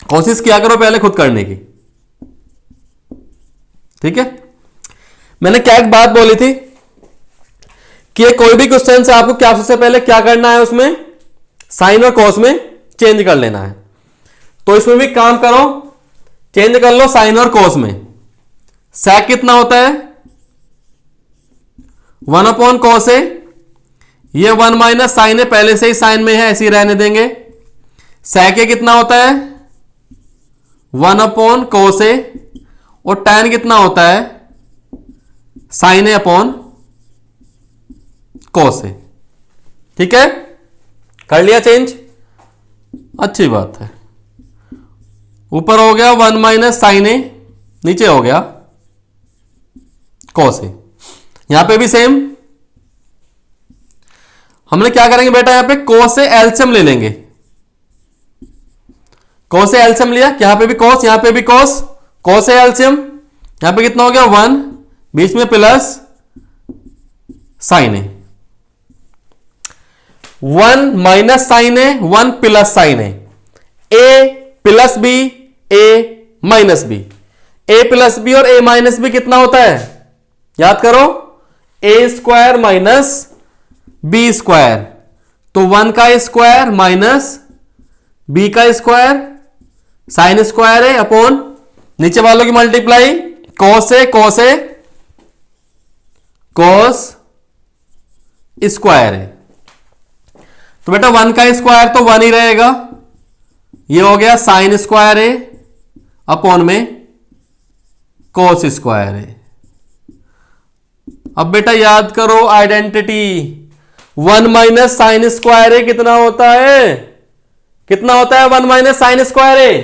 कोशिश किया करो पहले खुद करने की, ठीक है। मैंने क्या एक बात बोली थी कि कोई भी क्वेश्चन से आपको क्या सबसे पहले क्या करना है, उसमें साइन और कॉस में चेंज कर लेना है। तो इसमें भी काम करो, चेंज कर लो साइन और कॉस में। sec कितना होता है, 1 अपॉन कॉस ए, ये 1 माइनस साइन ए पहले से ही साइन में है, ऐसे ही रहने देंगे। sec ए कितना होता है, 1 अपॉन कॉस ए, और tan कितना होता है, sine A upon cos A, ठीक है। कर लिया चेंज, अच्छी बात है। ऊपर हो गया 1 माइनस साइन ए, नीचे हो गया कॉस ए। यहां पे भी सेम, हमने क्या करेंगे बेटा, यहां पे कॉस से एलसीएम ले लेंगे, कॉस से एलसीएम लिया, यहां पे भी कॉस, यहां पे भी कॉस, कॉस से एलसीएम, यहां पे कितना हो गया 1, बीच में प्लस साइन ए, 1 माइनस साइन ए, 1 प्लस साइन ए, ए प्लस बी, ए माइनस बी, ए प्लस बी और ए माइनस बी कितना होता है, याद करो, ए स्क्वायर माइनस बी स्क्वायर, तो 1 का स्क्वायर माइनस बी का स्क्वायर, साइन स्क्वायर है अपॉन नीचे वालों की multiply, cos A cos A cos square है। तो बेटा 1 का स्क्वायर तो 1 ही रहेगा, ये हो गया साइन स्क्वायर है अपॉन में कॉस स्क्वायर है। अब बेटा याद करो आइडेंटिटी, 1 माइनस साइन स्क्वायर है कितना होता है, कितना होता है 1 माइनस साइन स्क्वायर है,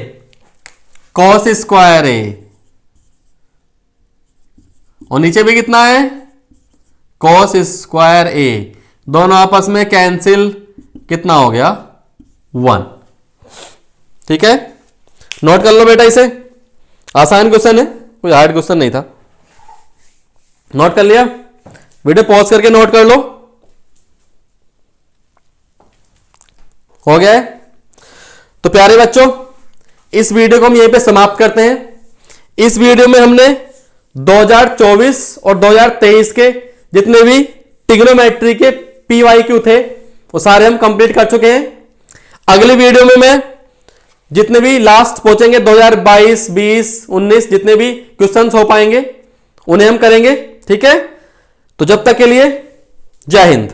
कॉस स्क्वायर है, और नीचे भी कितना है कॉस स्क्वायर ए, दोनों आपस में कैंसिल, कितना हो गया 1, ठीक है। नोट कर लो बेटा इसे, आसान क्वेश्चन है, कोई हार्ड क्वेश्चन नहीं था। नोट कर लिया, वीडियो पॉज करके नोट कर लो, हो गया है। तो प्यारे बच्चों, इस वीडियो को हम यहीं पे समाप्त करते हैं। इस वीडियो में हमने 2024 और 2023 के जितने भी ट्रिग्नोमेट्री के PYQ थे वो सारे हम कंप्लीट कर चुके हैं। अगली वीडियो में मैं जितने भी लास्ट पहुंचेंगे 2022, 20, 19 जितने भी क्वेश्चंस हो पाएंगे उन्हें हम करेंगे, ठीक है। तो जब तक के लिए जय हिंद।